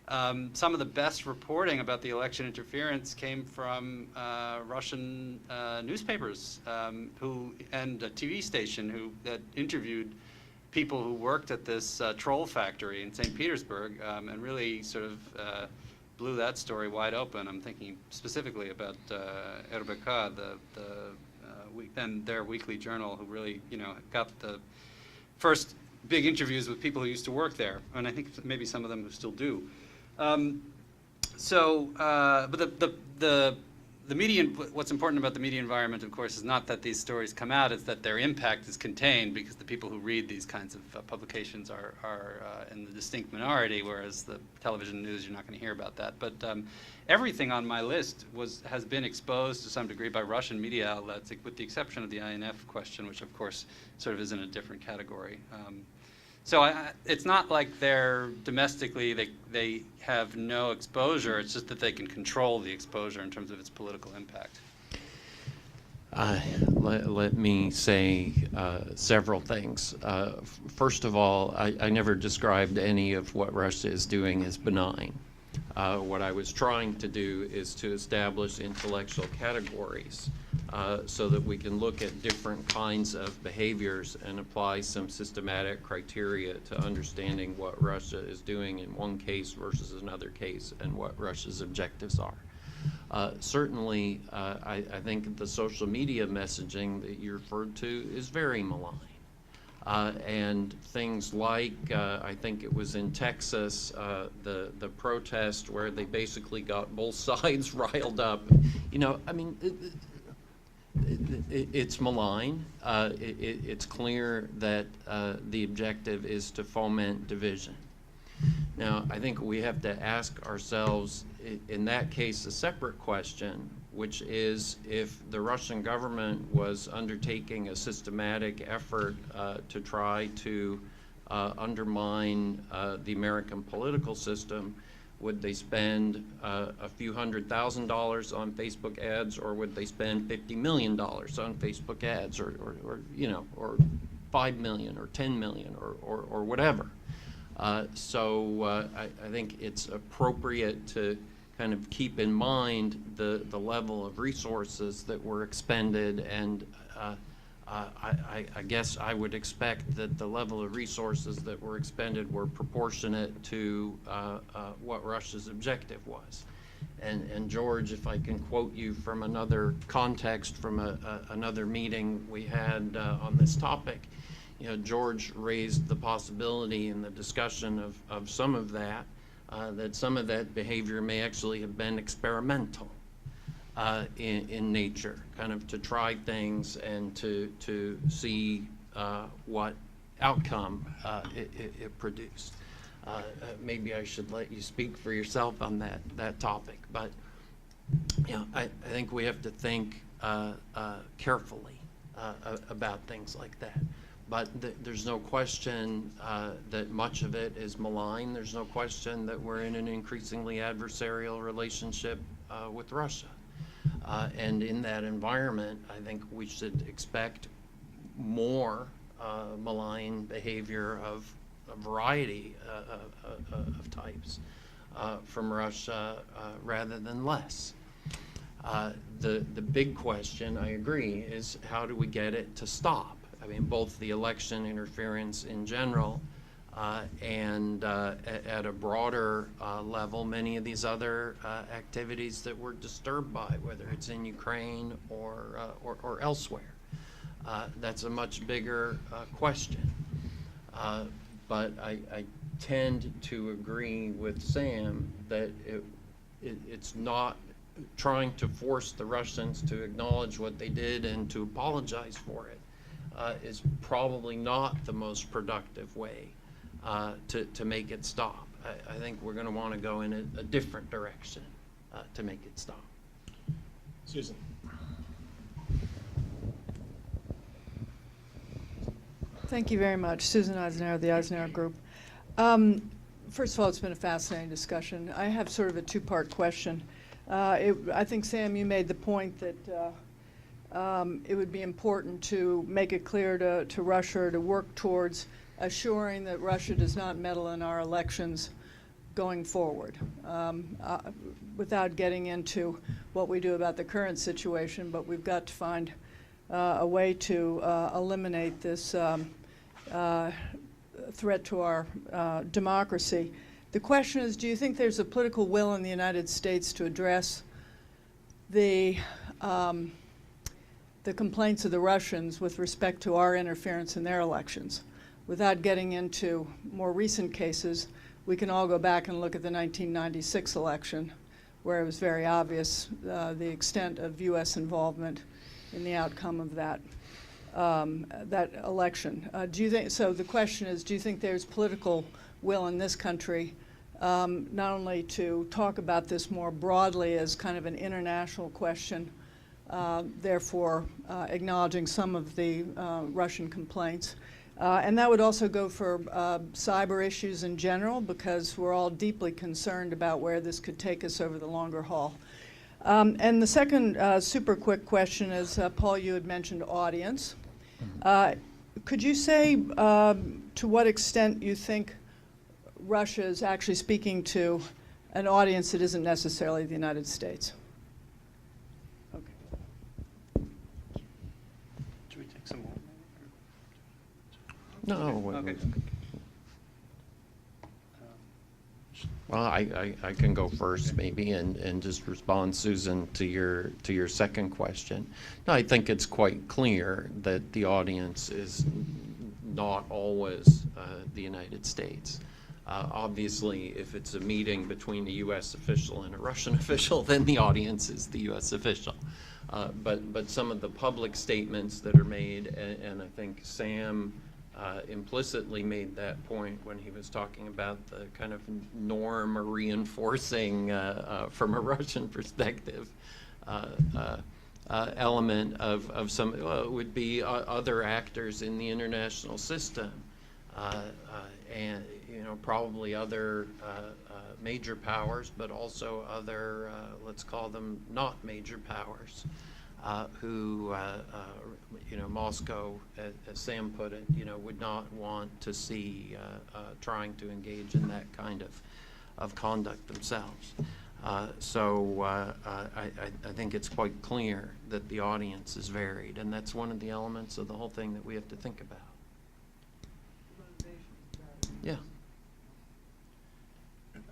some of the best reporting about the election interference came from Russian newspapers and a TV station that interviewed people who worked at this troll factory in St. Petersburg and really sort of blew that story wide open. I'm thinking specifically about RBK, and their weekly journal, who really got the first big interviews with people who used to work there, and I think maybe some of them who still do. But the media, what's important about the media environment, of course, is not that these stories come out, it's that their impact is contained, because the people who read these kinds of publications are in the distinct minority, whereas the television news, you're not going to hear about that. But everything on my list has been exposed to some degree by Russian media outlets, with the exception of the INF question, which of course sort of is in a different category. So it's not like they're domestically, they have no exposure, it's just that they can control the exposure in terms of its political impact. Let me say several things. First of all, I never described any of what Russia is doing as benign. What I was trying to do is to establish intellectual categories so that we can look at different kinds of behaviors and apply some systematic criteria to understanding what Russia is doing in one case versus another case and what Russia's objectives are. Certainly, I think the social media messaging that you referred to is very malign. And things like, I think it was in Texas, the protest where they basically got both sides riled up. You know, I mean, it's malign. It's clear that the objective is to foment division. Now, I think we have to ask ourselves, in that case, a separate question, which is if the Russian government was undertaking a systematic effort to try to undermine the American political system, would they spend a few $100,000 on Facebook ads, or would they spend $50 million on Facebook ads, or you know, or 5 million, or 10 million, or whatever? So I think it's appropriate to kind of keep in mind the level of resources that were expended, and I guess I would expect that the level of resources that were expended were proportionate to what Russia's objective was. And George, if I can quote you from another context from another meeting we had on this topic, you know, George raised the possibility in the discussion of some of that, that some of that behavior may actually have been experimental in nature, kind of to try things and to see what outcome it produced. Maybe I should let you speak for yourself on that topic, but you know, I think we have to think carefully about things like that. But there's no question that much of it is malign. There's no question that we're in an increasingly adversarial relationship with Russia. And in that environment, I think we should expect more malign behavior of a variety of types from Russia rather than less. The big question, I agree, is how do we get it to stop? I mean, both the election interference in general and at a broader level, many of these other activities that we're disturbed by, whether it's in Ukraine or elsewhere. That's a much bigger question. But I tend to agree with Sam that it's not trying to force the Russians to acknowledge what they did and to apologize for it. Is probably not the most productive way to make it stop. I think we're going to want to go in a different direction to make it stop. Susan. Thank you very much. Susan Eisenhower, the Eisenhower Group. First of all, it's been a fascinating discussion. I have sort of a two-part question. I think, Sam, you made the point that it would be important to make it clear to Russia to work towards assuring that Russia does not meddle in our elections going forward, without getting into what we do about the current situation. But we've got to find a way to eliminate this threat to our democracy. The question is, do you think there's a political will in the United States to address the complaints of the Russians with respect to our interference in their elections? Without getting into more recent cases, we can all go back and look at the 1996 election, where it was very obvious the extent of U.S. involvement in the outcome of that election. Do you think so? The question is, do you think there's political will in this country not only to talk about this more broadly as kind of an international question, therefore acknowledging some of the Russian complaints. And that would also go for cyber issues in general, because we're all deeply concerned about where this could take us over the longer haul. And the second super quick question is, Paul, you had mentioned audience. Could you say to what extent you think Russia is actually speaking to an audience that isn't necessarily the United States? Should we take some more? No. Okay. Well, I can go first maybe and just respond, Susan, to your second question. No, I think it's quite clear that the audience is not always the United States. Obviously, if it's a meeting between a U.S. official and a Russian official, then the audience is the U.S. official. But some of the public statements that are made, and I think Sam implicitly made that point when he was talking about the kind of norm or reinforcing from a Russian perspective element of some would be other actors in the international system, and probably other major powers, but also other let's call them not major powers, who Moscow, as Sam put it, would not want to see trying to engage in that kind of conduct themselves. So I think it's quite clear that the audience is varied, and that's one of the elements of the whole thing that we have to think about. Yeah.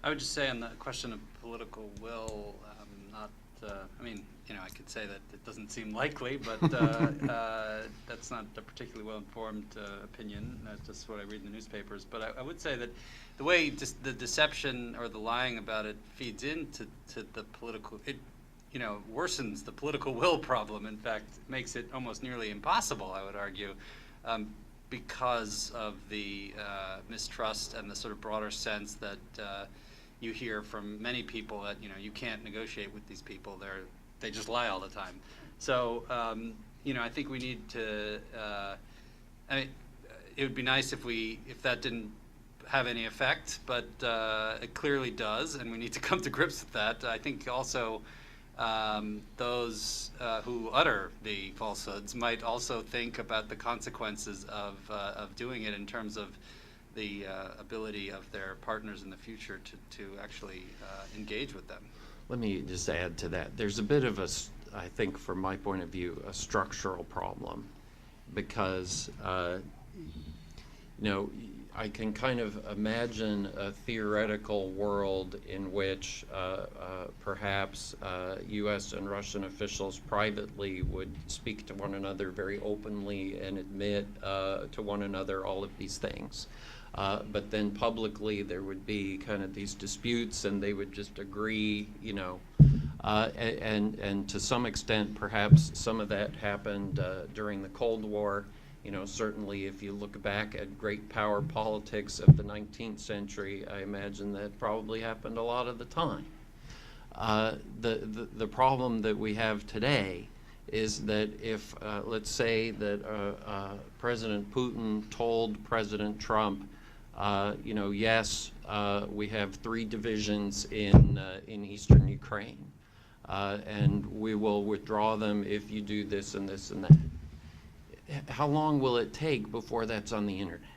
I would just say on the question of political will, I could say that it doesn't seem likely, but that's not a particularly well-informed opinion. That's just what I read in the newspapers. But I would say that the way the deception or the lying about it feeds into the political, it worsens the political will problem. In fact, makes it almost nearly impossible, I would argue, because of the mistrust and the sort of broader sense that you hear from many people that you can't negotiate with these people. They just lie all the time. So I think we need to. It would be nice if that didn't have any effect, but it clearly does, and we need to come to grips with that. I think also those who utter the falsehoods might also think about the consequences of doing it in terms of the ability of their partners in the future to actually engage with them. Let me just add to that. There's a bit of I think from my point of view, a structural problem, because I can kind of imagine a theoretical world in which perhaps U.S. and Russian officials privately would speak to one another very openly and admit to one another all of these things. But then publicly there would be kind of these disputes, and they would just agree, and to some extent perhaps some of that happened during the Cold War. Certainly if you look back at great power politics of the 19th century, I imagine that probably happened a lot of the time. The problem that we have today is that if, let's say that President Putin told President Trump, yes, we have 3 divisions in eastern Ukraine, and we will withdraw them if you do this and this and that. How long will it take before that's on the internet?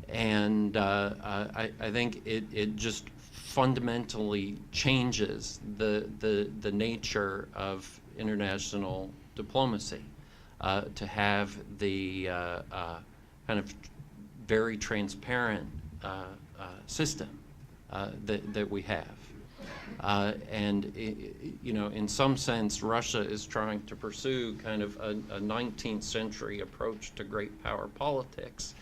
And I think it just fundamentally changes the nature of international diplomacy to have the kind of very transparent system that we have. And in some sense, Russia is trying to pursue kind of a 19th century approach to great power politics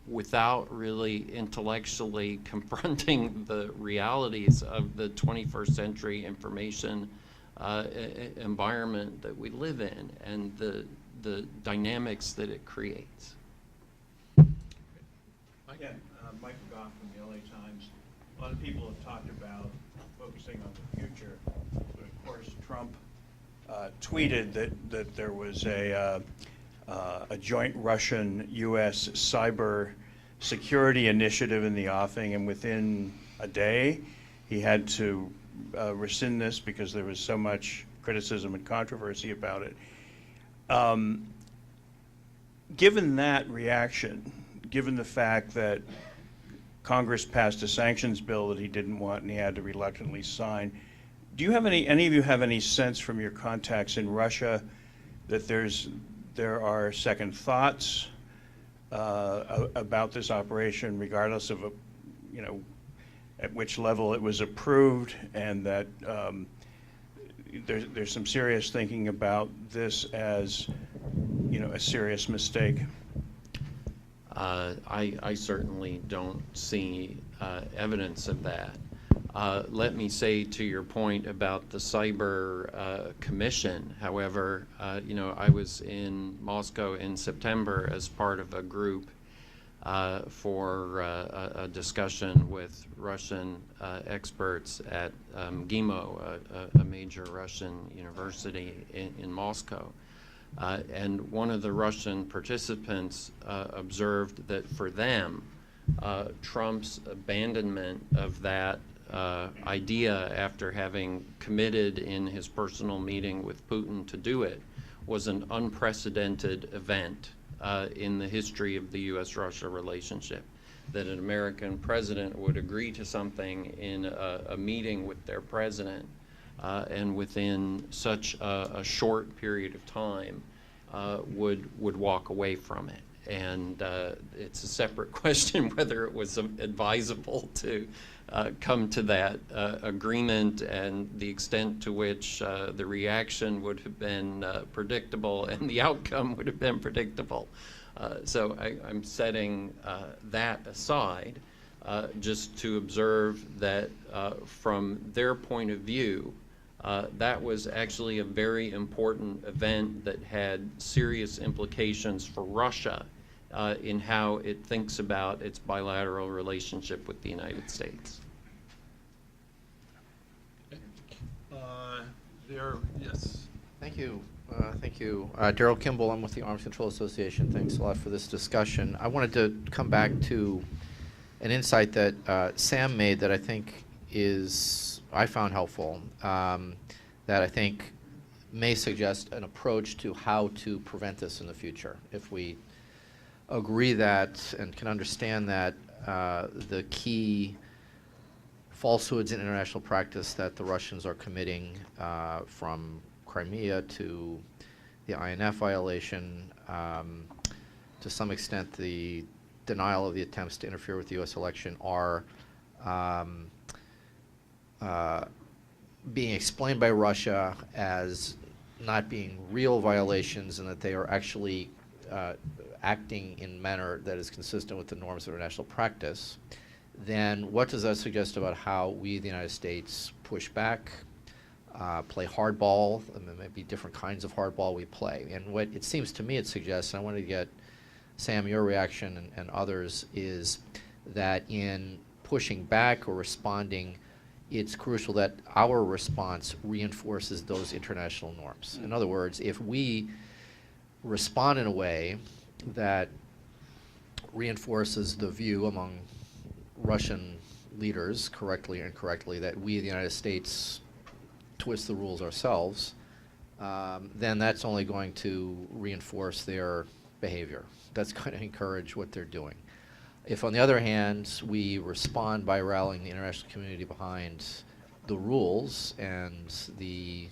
without really intellectually confronting the realities of the 21st century information environment that we live in and the dynamics that it creates. Yeah, Michael Goff from the LA Times. A lot of people have talked about focusing on the future, but of course Trump tweeted that there was a joint Russian-U.S. cyber security initiative in the offing, and within a day he had to rescind this because there was so much criticism and controversy about it. Given that reaction, given the fact that Congress passed a sanctions bill that he didn't want and he had to reluctantly sign, do you have any of you have any sense from your contacts in Russia that there are second thoughts about this operation, regardless of at which level it was approved, and that there's some serious thinking about this as, a serious mistake. I certainly don't see evidence of that. Let me say to your point about the Cyber Commission, however, I was in Moscow in September as part of a group for a discussion with Russian experts at GIMO, a major Russian university in Moscow. And one of the Russian participants observed that for them, Trump's abandonment of that idea after having committed in his personal meeting with Putin to do it was an unprecedented event in the history of the U.S.-Russia relationship. That an American president would agree to something in a meeting with their president and within such a short period of time would walk away from it. And it's a separate question whether it was advisable to come to that agreement and the extent to which the reaction would have been predictable and the outcome would have been predictable. So I'm setting that aside just to observe that from their point of view, that was actually a very important event that had serious implications for Russia in how it thinks about its bilateral relationship with the United States. Yes. Thank you. Thank you. Daryl Kimball, I'm with the Arms Control Association. Thanks a lot for this discussion. I wanted to come back to an insight that Sam made that I think I found helpful, that I think may suggest an approach to how to prevent this in the future. If we agree that and can understand that the key falsehoods in international practice that the Russians are committing from Crimea to the INF violation, to some extent the denial of the attempts to interfere with the U.S. election are being explained by Russia as not being real violations and that they are actually acting in a manner that is consistent with the norms of international practice, then what does that suggest about how we, the United States, push back, play hardball? And there may be different kinds of hardball we play. And what it seems to me it suggests, and I wanted to get, Sam, your reaction and others, is that in pushing back or responding, it's crucial that our response reinforces those international norms. In other words, if we respond in a way that reinforces the view among Russian leaders, correctly or incorrectly, that we, the United States, twist the rules ourselves, then that's only going to reinforce their behavior. That's going to encourage what they're doing. If, on the other hand, we respond by rallying the international community behind the rules and the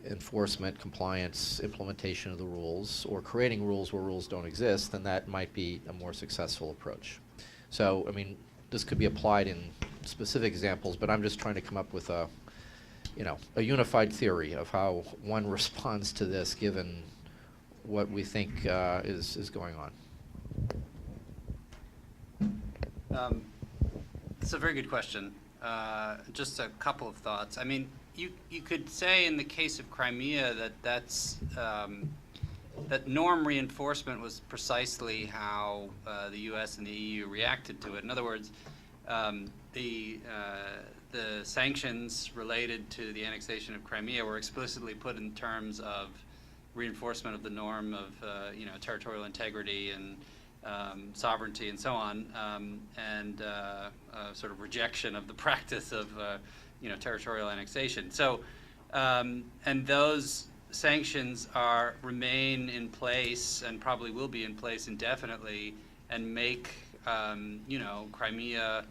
enforcement, compliance, implementation of the rules, or creating rules where rules don't exist, then that might be a more successful approach. So, I mean, this could be applied in specific examples, but I'm just trying to come up with a unified theory of how one responds to this given what we think is going on. It's a very good question. Just a couple of thoughts. I mean, you could say in the case of Crimea that norm reinforcement was precisely how the U.S. and the EU reacted to it. In other words, the sanctions related to the annexation of Crimea were explicitly put in terms of reinforcement of the norm of territorial integrity and sovereignty and so on, and sort of rejection of the practice of territorial annexation. So, and those sanctions remain in place and probably will be in place indefinitely, and make Crimea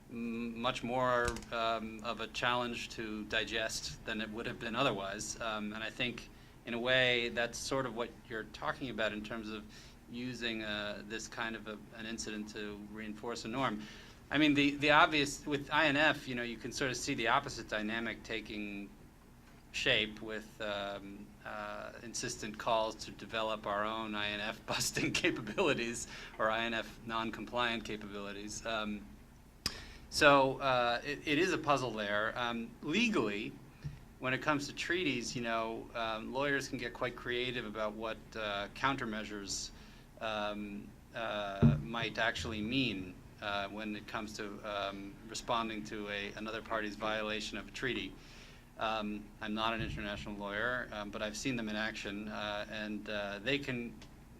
much more of a challenge to digest than it would have been otherwise. And I think, in a way, that's sort of what you're talking about in terms of using this kind of an incident to reinforce a norm. I mean, the obvious, with INF, you can sort of see the opposite dynamic taking shape with insistent calls to develop our own INF busting capabilities or INF non-compliant capabilities. So it is a puzzle there. Legally, when it comes to treaties, lawyers can get quite creative about what countermeasures might actually mean when it comes to responding to another party's violation of a treaty. I'm not an international lawyer, but I've seen them in action, and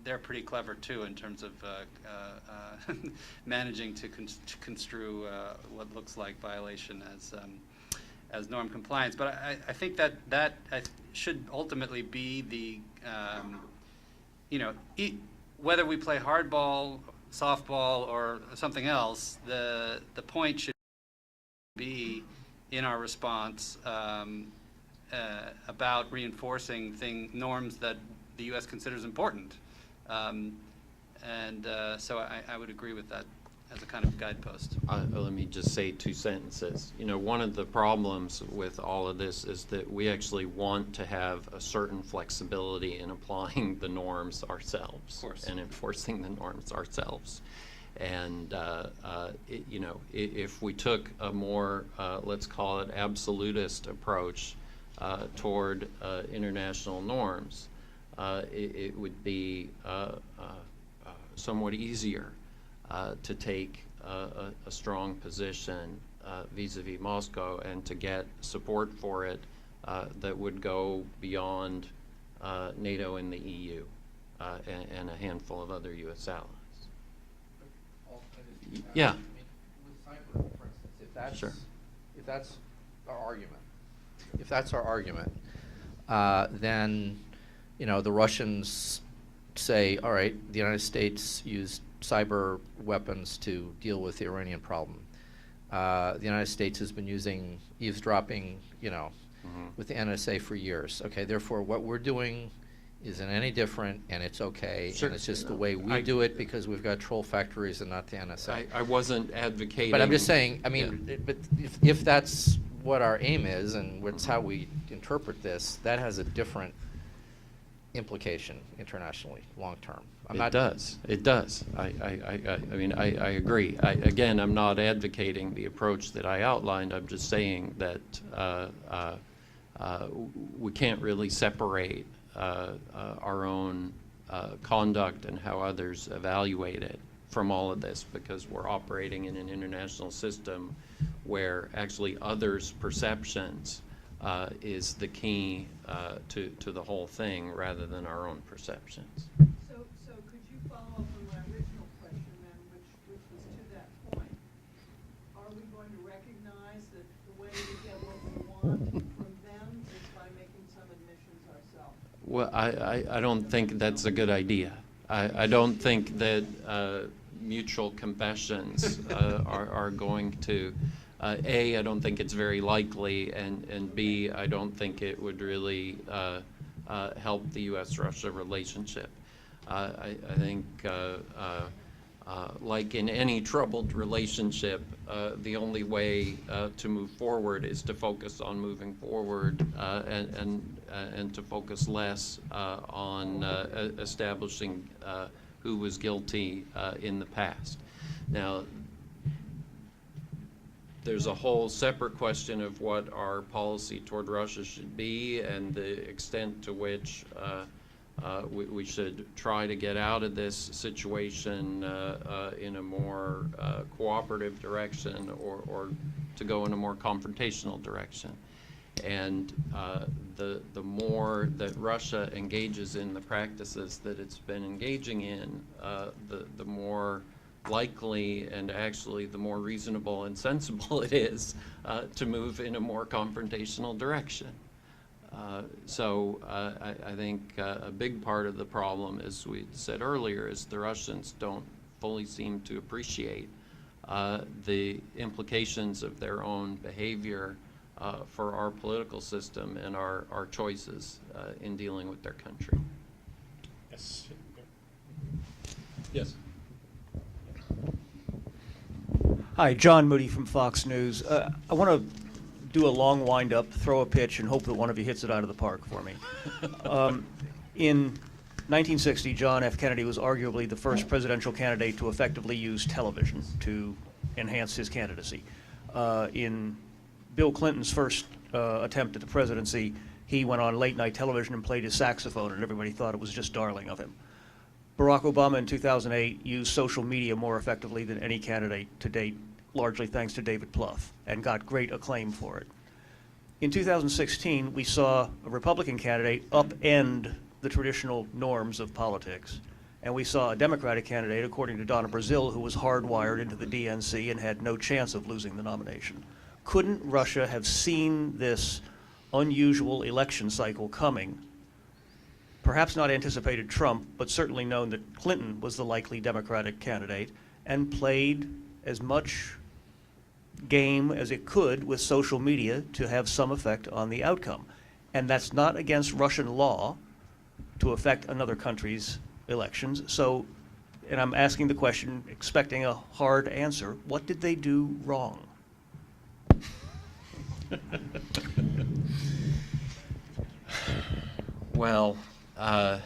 they're pretty clever too in terms of managing to construe what looks like violation as norm compliance. But I think that should ultimately be the whether we play hardball, softball, or something else, the point should be in our response about reinforcing norms that the U.S. considers important. So I would agree with that as a kind of guidepost. Let me just say 2 sentences. One of the problems with all of this is that we actually want to have a certain flexibility in applying the norms ourselves, Of course. and enforcing the norms ourselves. And if we took a more, let's call it absolutist approach toward international norms, it would be somewhat easier to take a strong position vis-a-vis Moscow and to get support for it that would go beyond NATO and the EU and a handful of other U.S. allies. Yeah. With cyber, for instance, Sure. if that's our argument, then the Russians say, all right, the United States used cyber weapons to deal with the Iranian problem. The United States has been using eavesdropping, with the NSA for years. Okay, therefore, what we're doing isn't any different, and it's okay, Sure. and it's just the way we do it because we've got troll factories and not the NSA. I wasn't advocating. But I'm just saying, but if that's what our aim is and it's how we interpret this, that has a different implication internationally, long term. It does. It does. I mean, I agree. Again, I'm not advocating the approach that I outlined. I'm just saying that we can't really separate our own conduct and how others evaluate it from all of this, because we're operating in an international system where actually others' perceptions is the key to the whole thing rather than our own perceptions. So could you follow up on my original question then, which was to that point? Are we going to recognize that the way to get what we want from them is by making some admissions ourselves? Well, I don't think that's a good idea. I don't think that mutual confessions are going to, A, I don't think it's very likely, and B, I don't think it would really help the U.S.-Russia relationship. I think, like in any troubled relationship, the only way to move forward is to focus on moving forward and to focus less on establishing who was guilty in the past. Now, there's a whole separate question of what our policy toward Russia should be and the extent to which we should try to get out of this situation in a more cooperative direction or to go in a more confrontational direction. And the more that Russia engages in the practices that it's been engaging in, the more likely and actually the more reasonable and sensible it is to move in a more confrontational direction. So I think a big part of the problem, as we said earlier, is the Russians don't fully seem to appreciate the implications of their own behavior for our political system and our choices in dealing with their country. Yes. Yes. Hi, John Moody from Fox News. I want to do a long wind-up, throw a pitch, and hope that one of you hits it out of the park for me. In 1960, John F. Kennedy was arguably the first presidential candidate to effectively use television to enhance his candidacy. In Bill Clinton's first attempt at the presidency, he went on late-night television and played his saxophone, and everybody thought it was just darling of him. Barack Obama in 2008 used social media more effectively than any candidate to date, largely thanks to David Plouffe, and got great acclaim for it. In 2016, we saw a Republican candidate upend the traditional norms of politics, and we saw a Democratic candidate, according to Donna Brazile, who was hardwired into the DNC and had no chance of losing the nomination. Couldn't Russia have seen this unusual election cycle coming, perhaps not anticipated Trump, but certainly known that Clinton was the likely Democratic candidate, and played as much game as it could with social media to have some effect on the outcome? And that's not against Russian law to affect another country's elections. So, and I'm asking the question, expecting a hard answer, what did they do wrong? Well, I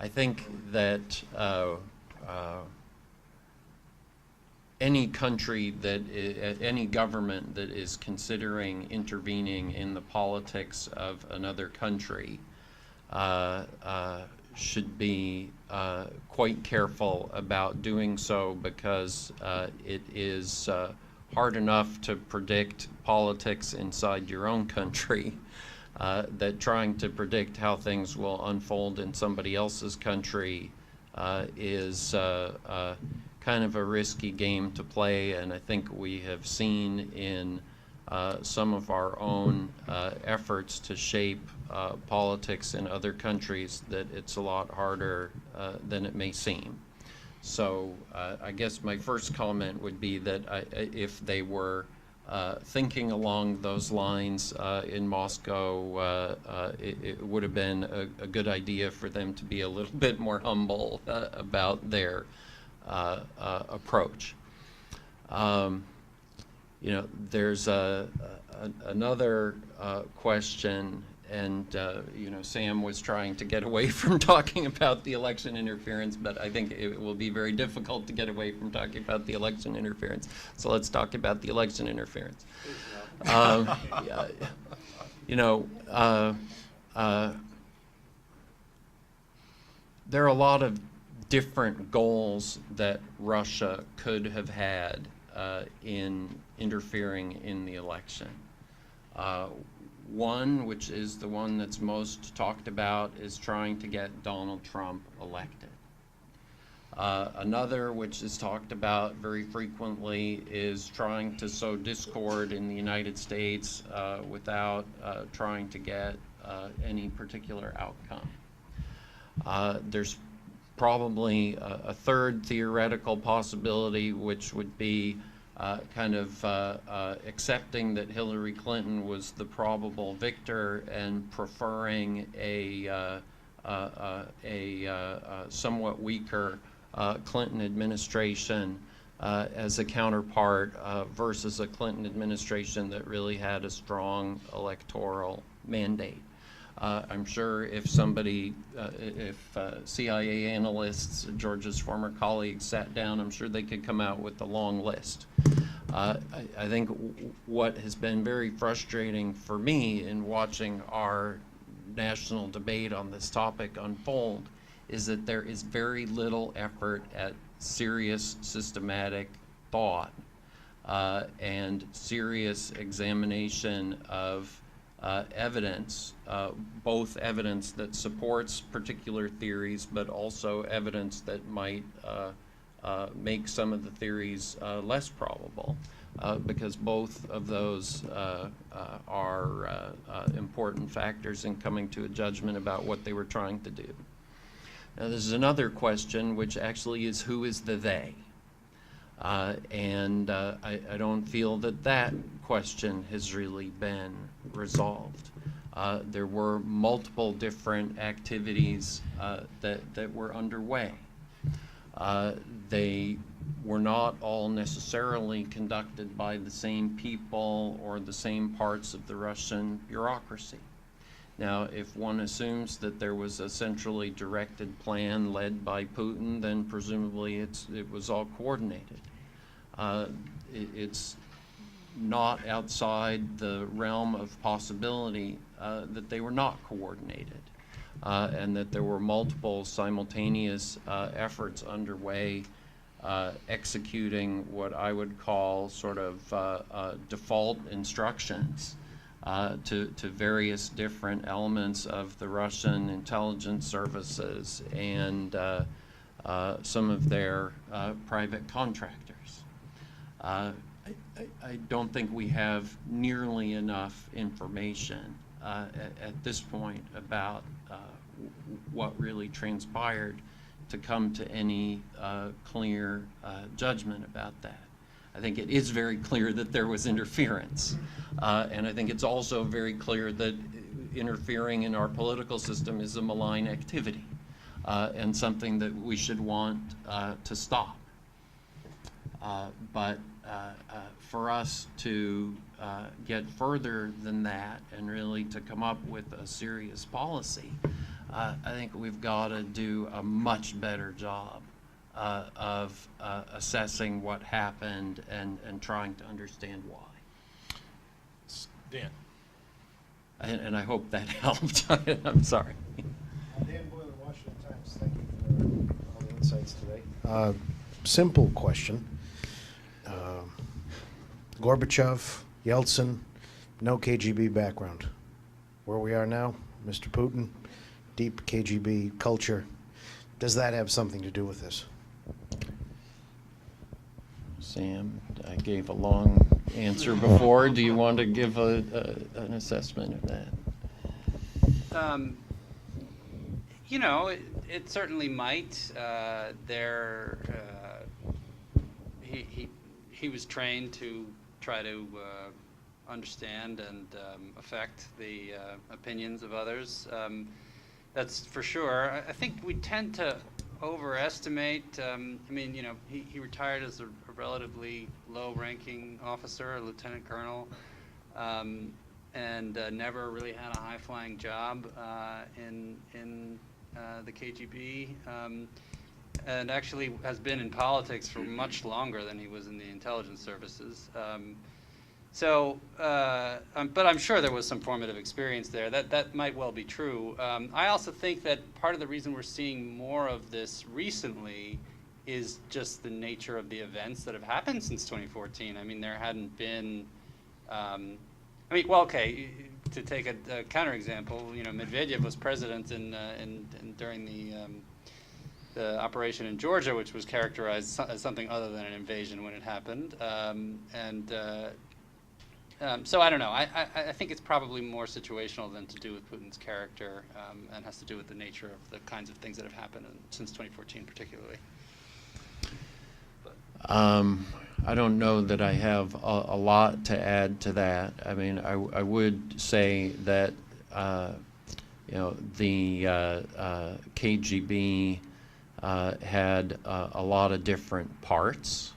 think that any country any government that is considering intervening in the politics of another country should be quite careful about doing so, because it is hard enough to predict politics inside your own country, that trying to predict how things will unfold in somebody else's country is kind of a risky game to play. And I think we have seen in some of our own efforts to shape politics in other countries that it's a lot harder than it may seem. So I guess my first comment would be that if they were thinking along those lines in Moscow, it would have been a good idea for them to be a little bit more humble about their approach. You know, there's another question, and you know, Sam was trying to get away from talking about the election interference, but I think it will be very difficult to get away from talking about the election interference. So let's talk about the election interference. Yeah, you know, there are a lot of different goals that Russia could have had in interfering in the election. One, which is the one that's most talked about, is trying to get Donald Trump elected. Another, which is talked about very frequently, is trying to sow discord in the United States without trying to get any particular outcome. There's probably a third theoretical possibility, which would be kind of accepting that Hillary Clinton was the probable victor and preferring a somewhat weaker Clinton administration as a counterpart versus a Clinton administration that really had a strong electoral mandate. I'm sure if somebody, if CIA analysts, George's former colleagues, sat down, I'm sure they could come out with a long list. I think what has been very frustrating for me in watching our national debate on this topic unfold is that there is very little effort at serious systematic thought and serious examination of evidence, both evidence that supports particular theories, but also evidence that might make some of the theories less probable, because both of those are important factors in coming to a judgment about what they were trying to do. Now, this is another question, which actually is, who is the they? And I don't feel that that question has really been resolved. There were multiple different activities that were underway. They were not all necessarily conducted by the same people or the same parts of the Russian bureaucracy. Now, if one assumes that there was a centrally directed plan led by Putin, then presumably it was all coordinated. It's not outside the realm of possibility that they were not coordinated, and that there were multiple simultaneous efforts underway executing what I would call sort of default instructions to various different elements of the Russian intelligence services and some of their private contractors. I don't think we have nearly enough information at this point about what really transpired to come to any clear judgment about that. I think it is very clear that there was interference, and I think it's also very clear that interfering in our political system is a malign activity and something that we should want to stop. But for us to get further than that and really to come up with a serious policy, I think we've got to do a much better job of assessing what happened and trying to understand why. Dan. And I hope that helped. I'm sorry. Dan Boylan, Washington Times. Thank you for all the insights today. Simple question. Gorbachev, Yeltsin, no KGB background. Where we are now, Mr. Putin, deep KGB culture. Does that have something to do with this? Sam, I gave a long answer before. Do you want to give an assessment of that? You know, it certainly might. He was trained to try to understand and affect the opinions of others. That's for sure. I think we tend to overestimate. I mean, you know, he retired as a relatively low-ranking officer, a lieutenant colonel, and never really had a high-flying job in the KGB, and actually has been in politics for much longer than he was in the intelligence services. But I'm sure there was some formative experience there. That might well be true. I also think that part of the reason we're seeing more of this recently is just the nature of the events that have happened since 2014. I mean, there hadn't been, well, okay, to take a counterexample, you know, Medvedev was president during the operation in Georgia, which was characterized as something other than an invasion when it happened. So I don't know. I think it's probably more situational than to do with Putin's character, and has to do with the nature of the kinds of things that have happened since 2014 particularly. I don't know that I have a lot to add to that. I mean, I would say that you know, the KGB had a lot of different parts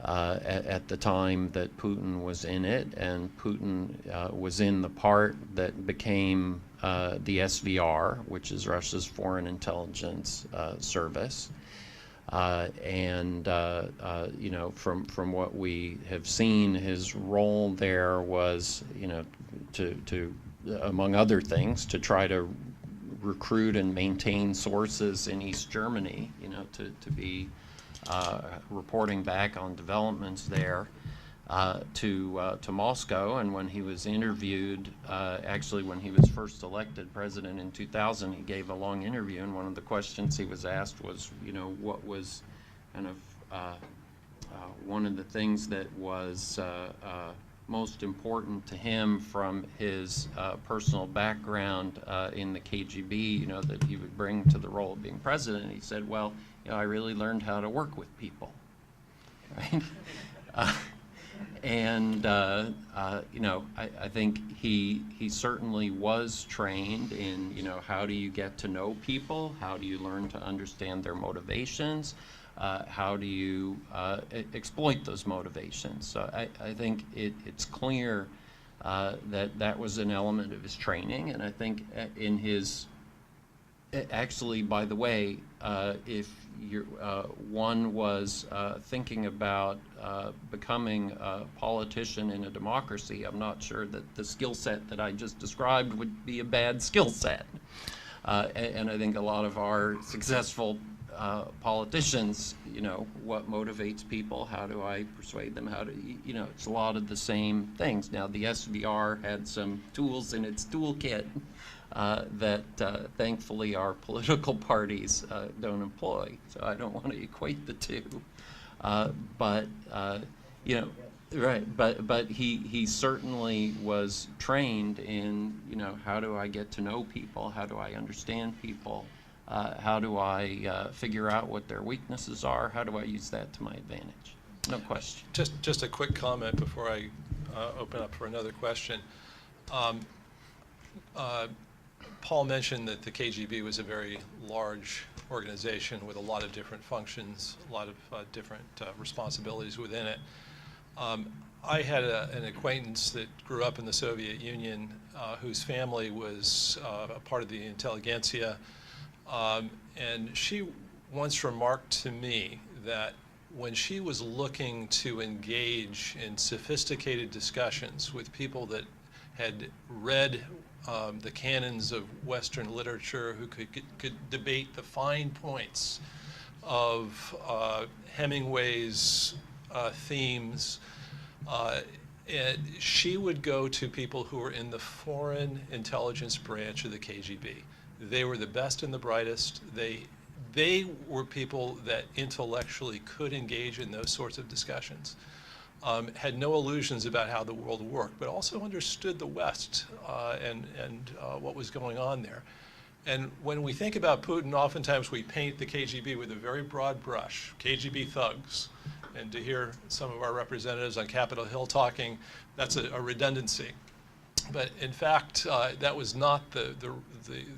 at the time that Putin was in it, and Putin was in the part that became the SVR, which is Russia's Foreign Intelligence Service. You know, from what we have seen, his role there was, you know, to among other things, to try to recruit and maintain sources in East Germany, you know, to be reporting back on developments there to Moscow. And when he was interviewed, actually when he was first elected president in 2000, he gave a long interview, and one of the questions he was asked was, you know, what was kind of one of the things that was most important to him from his personal background in the KGB, you know, that he would bring to the role of being president. He said, well, you know, I really learned how to work with people, right? And I think he certainly was trained in, how do you get to know people? How do you learn to understand their motivations? How do you exploit those motivations? So I think it's clear that was an element of his training, and I think in his, actually, by the way, if one was thinking about becoming a politician in a democracy, I'm not sure that the skill set that I just described would be a bad skill set. And I think a lot of our successful politicians, what motivates people, how do I persuade them, it's a lot of the same things. Now, the SVR had some tools in its toolkit that thankfully our political parties don't employ. So I don't want to equate the two. But he certainly was trained in, how do I get to know people? How do I understand people? How do I figure out what their weaknesses are? How do I use that to my advantage? No question. Just a quick comment before I open up for another question. Paul mentioned that the KGB was a very large organization with a lot of different functions, a lot of different responsibilities within it. I had an acquaintance that grew up in the Soviet Union whose family was a part of the intelligentsia, and she once remarked to me that when she was looking to engage in sophisticated discussions with people that had read the canons of Western literature, who could debate the fine points of Hemingway's themes, and she would go to people who were in the foreign intelligence branch of the KGB. They were the best and the brightest. They were people that intellectually could engage in those sorts of discussions. Had no illusions about how the world worked, but also understood the West and what was going on there. And when we think about Putin, oftentimes we paint the KGB with a very broad brush, KGB thugs. And to hear some of our representatives on Capitol Hill talking, that's a redundancy. But in fact, that was not the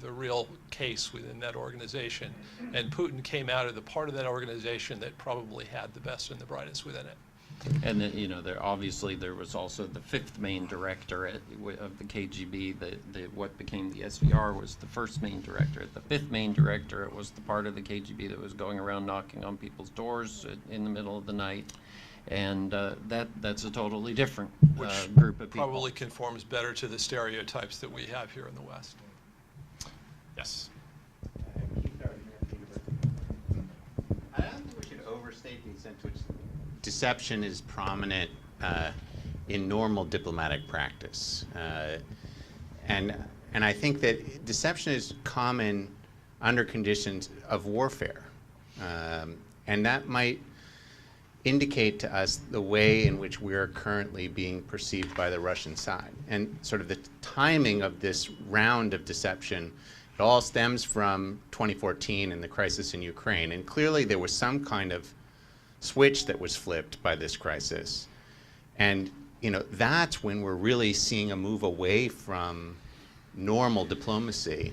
real case within that organization. And Putin came out of the part of that organization that probably had the best and the brightest within it. And then, obviously there was also the fifth main director of the KGB. What became the SVR was the first main director. The fifth main director was the part of the KGB that was going around knocking on people's doors in the middle of the night. And that's a totally different group of people. Probably conforms better to the stereotypes that we have here in the West. Yes. I don't think we should overstate the extent to which deception is prominent in normal diplomatic practice. And I think that deception is common under conditions of warfare. And that might indicate to us the way in which we are currently being perceived by the Russian side. And sort of the timing of this round of deception, it all stems from 2014 and the crisis in Ukraine. And clearly there was some kind of switch that was flipped by this crisis. And that's when we're really seeing a move away from normal diplomacy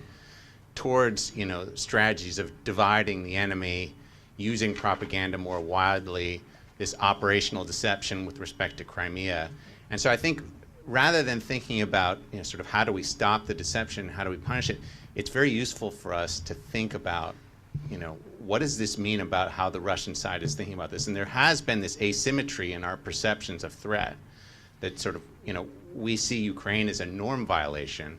towards strategies of dividing the enemy, using propaganda more widely, this operational deception with respect to Crimea. And so I think rather than thinking about sort of how do we stop the deception, how do we punish it, it's very useful for us to think about what does this mean about how the Russian side is thinking about this? And there has been this asymmetry in our perceptions of threat that sort of, we see Ukraine as a norm violation,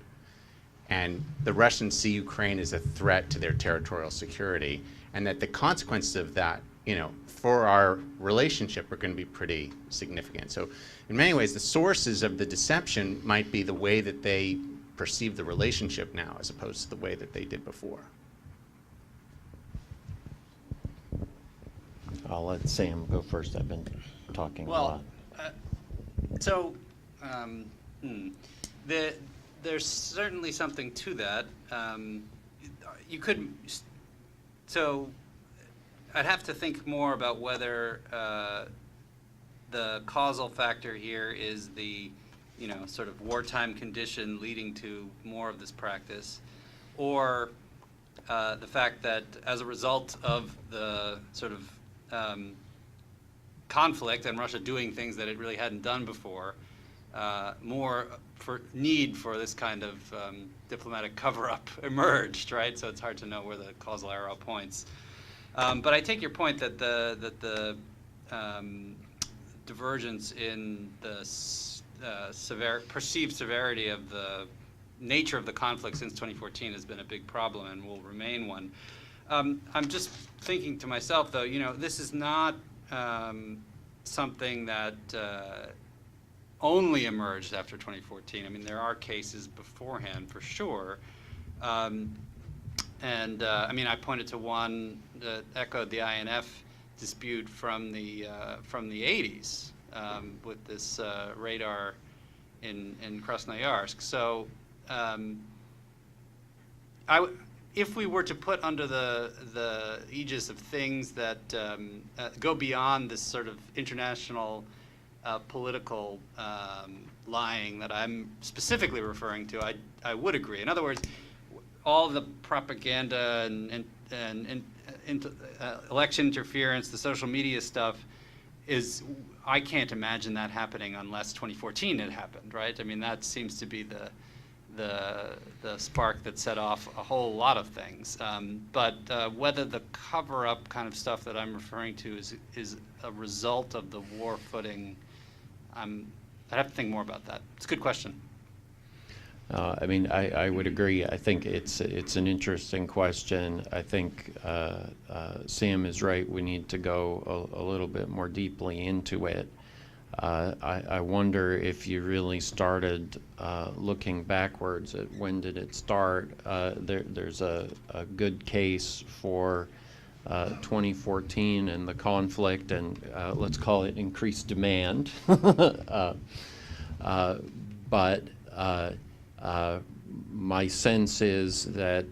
and the Russians see Ukraine as a threat to their territorial security, and that the consequences of that, for our relationship are going to be pretty significant. So in many ways, the sources of the deception might be the way that they perceive the relationship now as opposed to the way that they did before. I'll let Sam go first. I've been talking a lot. There's certainly something to that. I'd have to think more about whether the causal factor here is the, sort of wartime condition leading to more of this practice, or the fact that as a result of the sort of conflict and Russia doing things that it really hadn't done before, more need for this kind of diplomatic cover-up emerged, right? So it's hard to know where the causal arrow points. But I take your point that the divergence in the perceived severity of the nature of the conflict since 2014 has been a big problem and will remain one. I'm just thinking to myself, though, this is not something that only emerged after 2014. I mean, there are cases beforehand, for sure. I mean, I pointed to one that echoed the INF dispute from the 80s with this radar in Krasnoyarsk. So, if we were to put under the aegis of things that go beyond this sort of international political lying that I'm specifically referring to, I would agree. In other words, all the propaganda and election interference, the social media stuff, I can't imagine that happening unless 2014 had happened, right? I mean, that seems to be the spark that set off a whole lot of things. But whether the cover-up kind of stuff that I'm referring to is a result of the war footing, I'd have to think more about that. It's a good question. I mean, I would agree. I think it's an interesting question. I think Sam is right. We need to go a little bit more deeply into it. I wonder if you really started looking backwards at when did it start. There's a good case for 2014 and the conflict and let's call it increased demand. But my sense is that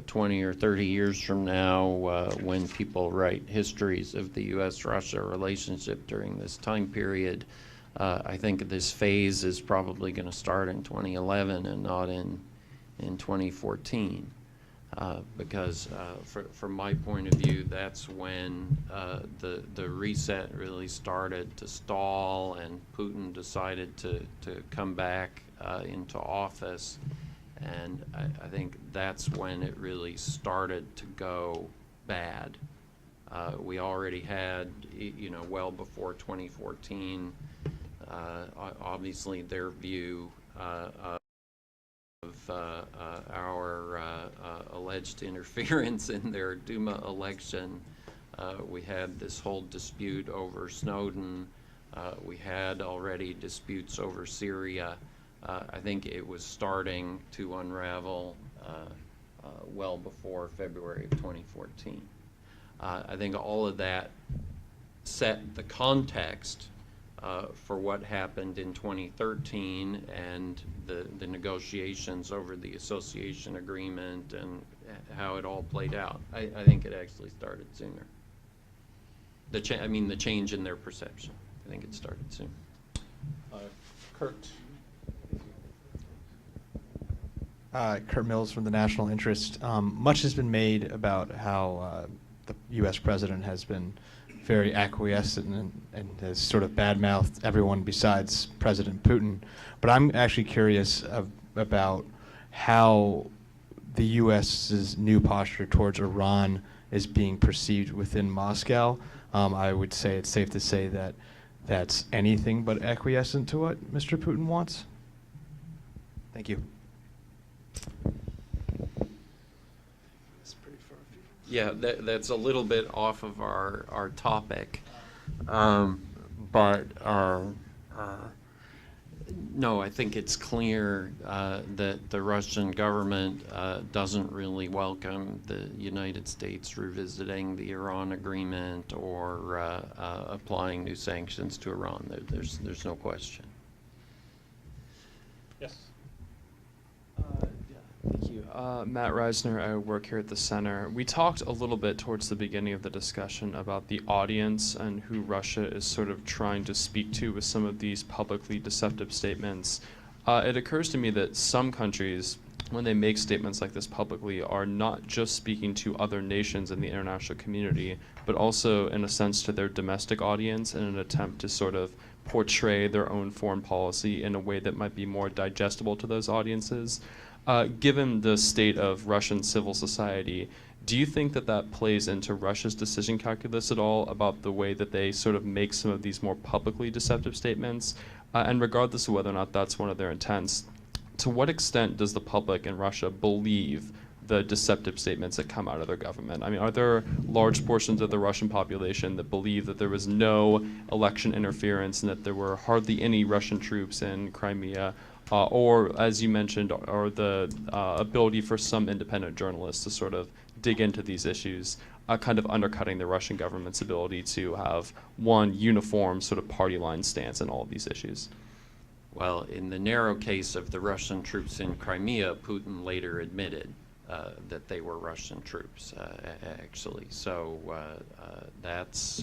20 or 30 years from now, when people write histories of the U.S.-Russia relationship during this time period, I think this phase is probably going to start in 2011 and not in 2014. Because from my point of view, that's when the reset really started to stall and Putin decided to come back into office. And I think that's when it really started to go bad. We already had, well before 2014, obviously their view of our alleged interference in their Duma election. We had this whole dispute over Snowden. We had already disputes over Syria. I think it was starting to unravel well before February of 2014. I think all of that set the context for what happened in 2013 and the negotiations over the association agreement and how it all played out. I think it actually started sooner. The change in their perception. I think it started soon. Kurt. Kurt Mills from the National Interest. Much has been made about how the U.S. president has been very acquiescent and has sort of badmouthed everyone besides President Putin. But I'm actually curious about how the U.S.'s new posture towards Iran is being perceived within Moscow. I would say it's safe to say that that's anything but acquiescent to what Mr. Putin wants. Thank you. Yeah, that's a little bit off of our topic, but no, I think it's clear that the Russian government doesn't really welcome the United States revisiting the Iran agreement or applying new sanctions to Iran. There's no question. Yes. Thank you. Matt Reisner, I work here at the center. We talked a little bit towards the beginning of the discussion about the audience and who Russia is sort of trying to speak to with some of these publicly deceptive statements. It occurs to me that some countries, when they make statements like this publicly, are not just speaking to other nations in the international community, but also, in a sense, to their domestic audience in an attempt to sort of portray their own foreign policy in a way that might be more digestible to those audiences. Given the state of Russian civil society, do you think that that plays into Russia's decision calculus at all about the way that they sort of make some of these more publicly deceptive statements? And regardless of whether or not that's one of their intents, to what extent does the public in Russia believe the deceptive statements that come out of their government? I mean, are there large portions of the Russian population that believe that there was no election interference and that there were hardly any Russian troops in Crimea? Or, as you mentioned, or the ability for some independent journalists to sort of dig into these issues, kind of undercutting the Russian government's ability to have one uniform sort of party line stance in all of these issues? Well, in the narrow case of the Russian troops in Crimea, Putin later admitted that they were Russian troops, actually. So that's,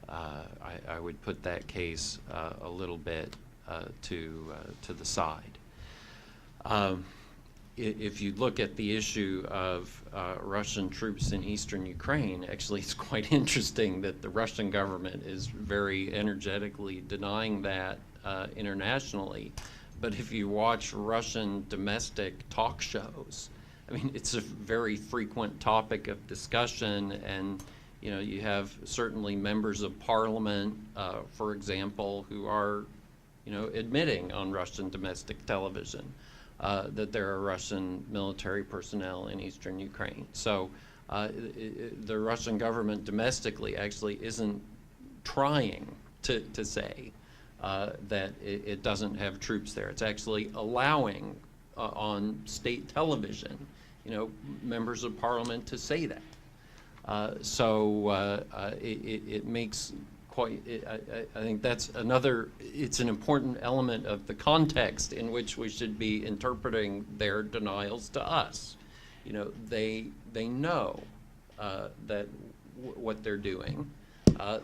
I would put that case a little bit to the side. If you look at the issue of Russian troops in eastern Ukraine, actually it's quite interesting that the Russian government is very energetically denying that internationally. But if you watch Russian domestic talk shows, I mean, it's a very frequent topic of discussion, and you have certainly members of parliament, for example, who are admitting on Russian domestic television that there are Russian military personnel in eastern Ukraine. So the Russian government domestically actually isn't trying to say that it doesn't have troops there. It's actually allowing on state television, members of parliament to say that. So it makes quite, I think that's another, it's an important element of the context in which we should be interpreting their denials to us. They know that what they're doing.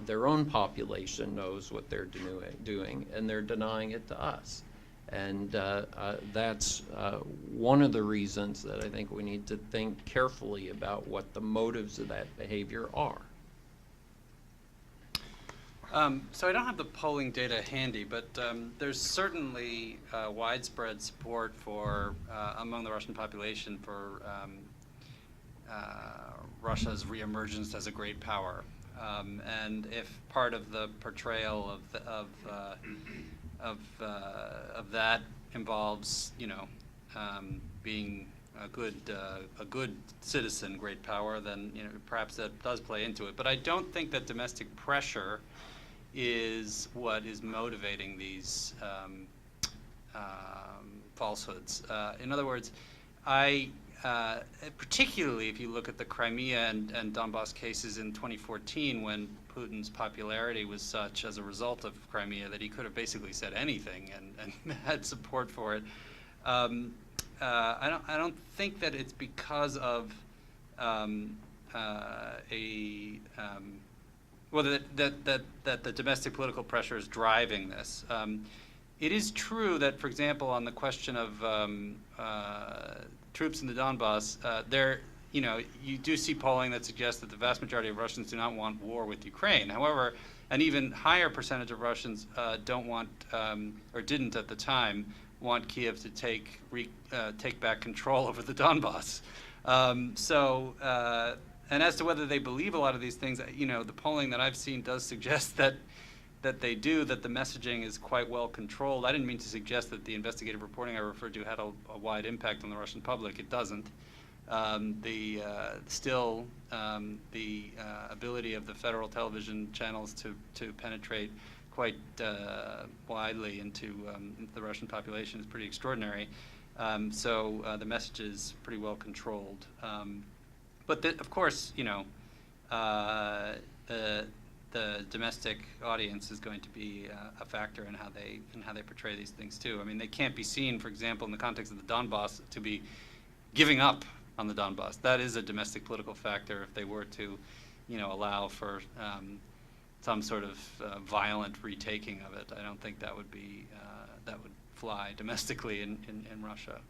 Their own population knows what they're doing, and they're denying it to us. And that's one of the reasons that I think we need to think carefully about what the motives of that behavior are. So I don't have the polling data handy, but there's certainly widespread support for among the Russian population for Russia's reemergence as a great power. And if part of the portrayal of that involves, being a good citizen, great power, then perhaps that does play into it. But I don't think that domestic pressure is what is motivating these falsehoods. In other words, particularly if you look at the Crimea and Donbass cases in 2014, when Putin's popularity was such as a result of Crimea that he could have basically said anything and had support for it. I don't think that it's because of that the domestic political pressure is driving this. It is true that, for example, on the question of troops in the Donbass, you do see polling that suggests that the vast majority of Russians do not want war with Ukraine. However, an even higher percentage of Russians don't want, or didn't at the time, want Kiev to take back control over the Donbass. And as to whether they believe a lot of these things, the polling that I've seen does suggest that they do, that the messaging is quite well controlled. I didn't mean to suggest that the investigative reporting I referred to had a wide impact on the Russian public. It doesn't. The ability of the federal television channels to penetrate quite widely into the Russian population is pretty extraordinary. So the message is pretty well controlled. But of course, the domestic audience is going to be a factor in how they portray these things too. I mean, they can't be seen, for example, in the context of the Donbass, to be giving up on the Donbass. That is a domestic political factor. If they were to, allow for some sort of violent retaking of it, I don't think that would fly domestically in Russia.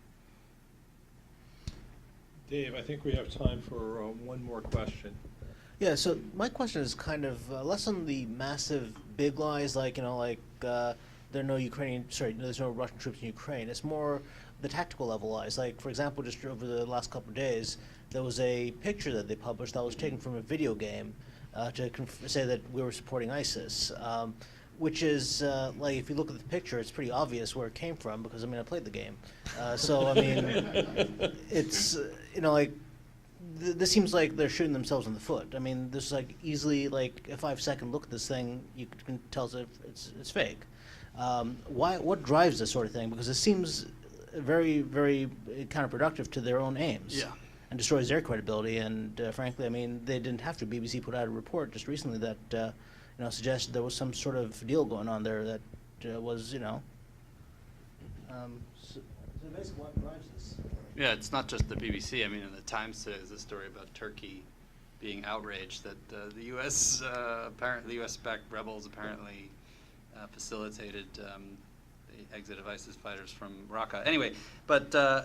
Dave, I think we have time for one more question. Yeah, so my question is kind of less on the massive big lies, like, there's no Russian troops in Ukraine. It's more the tactical level lies. Like, for example, just over the last couple of days, there was a picture that they published that was taken from a video game to say that we were supporting ISIS, which is, like, if you look at the picture, it's pretty obvious where it came from because, I played the game. It's, this seems like they're shooting themselves in the foot. This is like easily like a 5-second look at this thing, you can tell it's fake. What drives this sort of thing? Because it seems very, very counterproductive to their own aims. Yeah. And destroys their credibility. And frankly, they didn't have to. BBC put out a report just recently that suggested there was some sort of deal going on there that was, so basically what drives this? Yeah, it's not just the BBC. In the Times today is a story about Turkey being outraged that the U.S. The U.S.-backed rebels apparently facilitated the exit of ISIS fighters from Raqqa. Anyway, but they're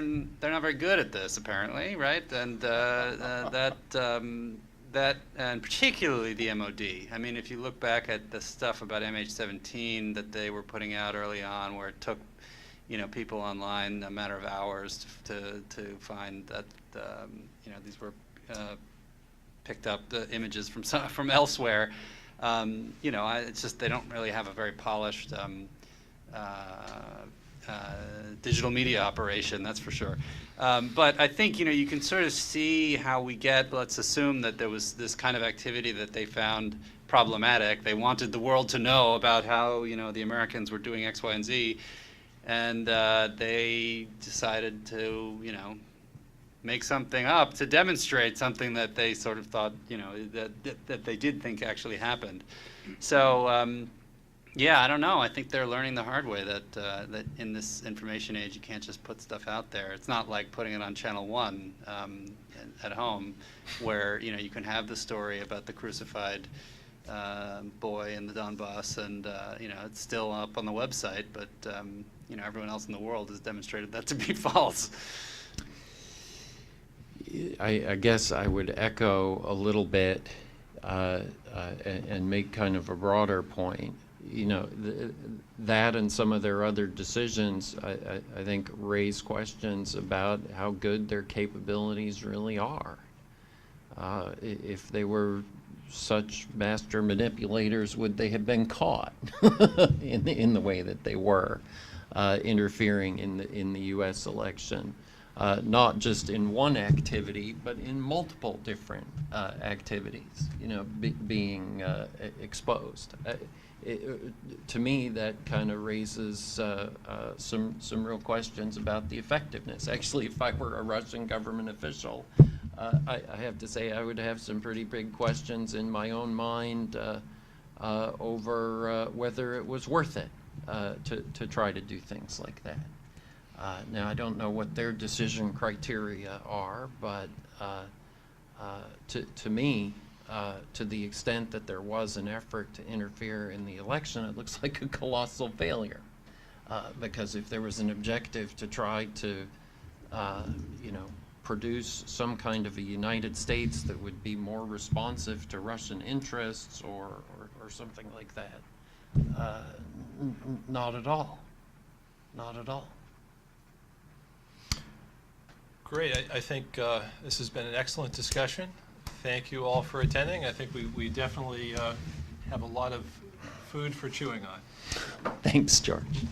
not very good at this apparently, right? And that and particularly the MOD. If you look back at the stuff about MH17 that they were putting out early on, where it took people online a matter of hours to find that these were picked up images from elsewhere. It's just they don't really have a very polished digital media operation, that's for sure. But I think you can sort of see how we get. Let's assume that there was this kind of activity that they found problematic. They wanted the world to know about how the Americans were doing X, Y, and Z. And they decided to, make something up to demonstrate something that they sort of thought, that they did think actually happened. So, yeah, I don't know. I think they're learning the hard way that that in this information age, you can't just put stuff out there. It's not like putting it on Channel 1 at home, where you can have the story about the crucified boy in the Donbass, and it's still up on the website, but everyone else in the world has demonstrated that to be false. I guess I would echo a little bit and make kind of a broader point. That and some of their other decisions, I think, raise questions about how good their capabilities really are. If they were such master manipulators, would they have been caught in the way that they were, interfering in the U.S. election? Not just in one activity, but in multiple different activities, being exposed. To me, that kind of raises some real questions about the effectiveness. Actually, if I were a Russian government official, I have to say I would have some pretty big questions in my own mind over whether it was worth it to try to do things like that. Now, I don't know what their decision criteria are, but to me, to the extent that there was an effort to interfere in the election, it looks like a colossal failure. Because if there was an objective to try to, produce some kind of a United States that would be more responsive to Russian interests or something like that, not at all. Not at all. Great. I think this has been an excellent discussion. Thank you all for attending. I think we definitely have a lot of food for chewing on. Thanks, George.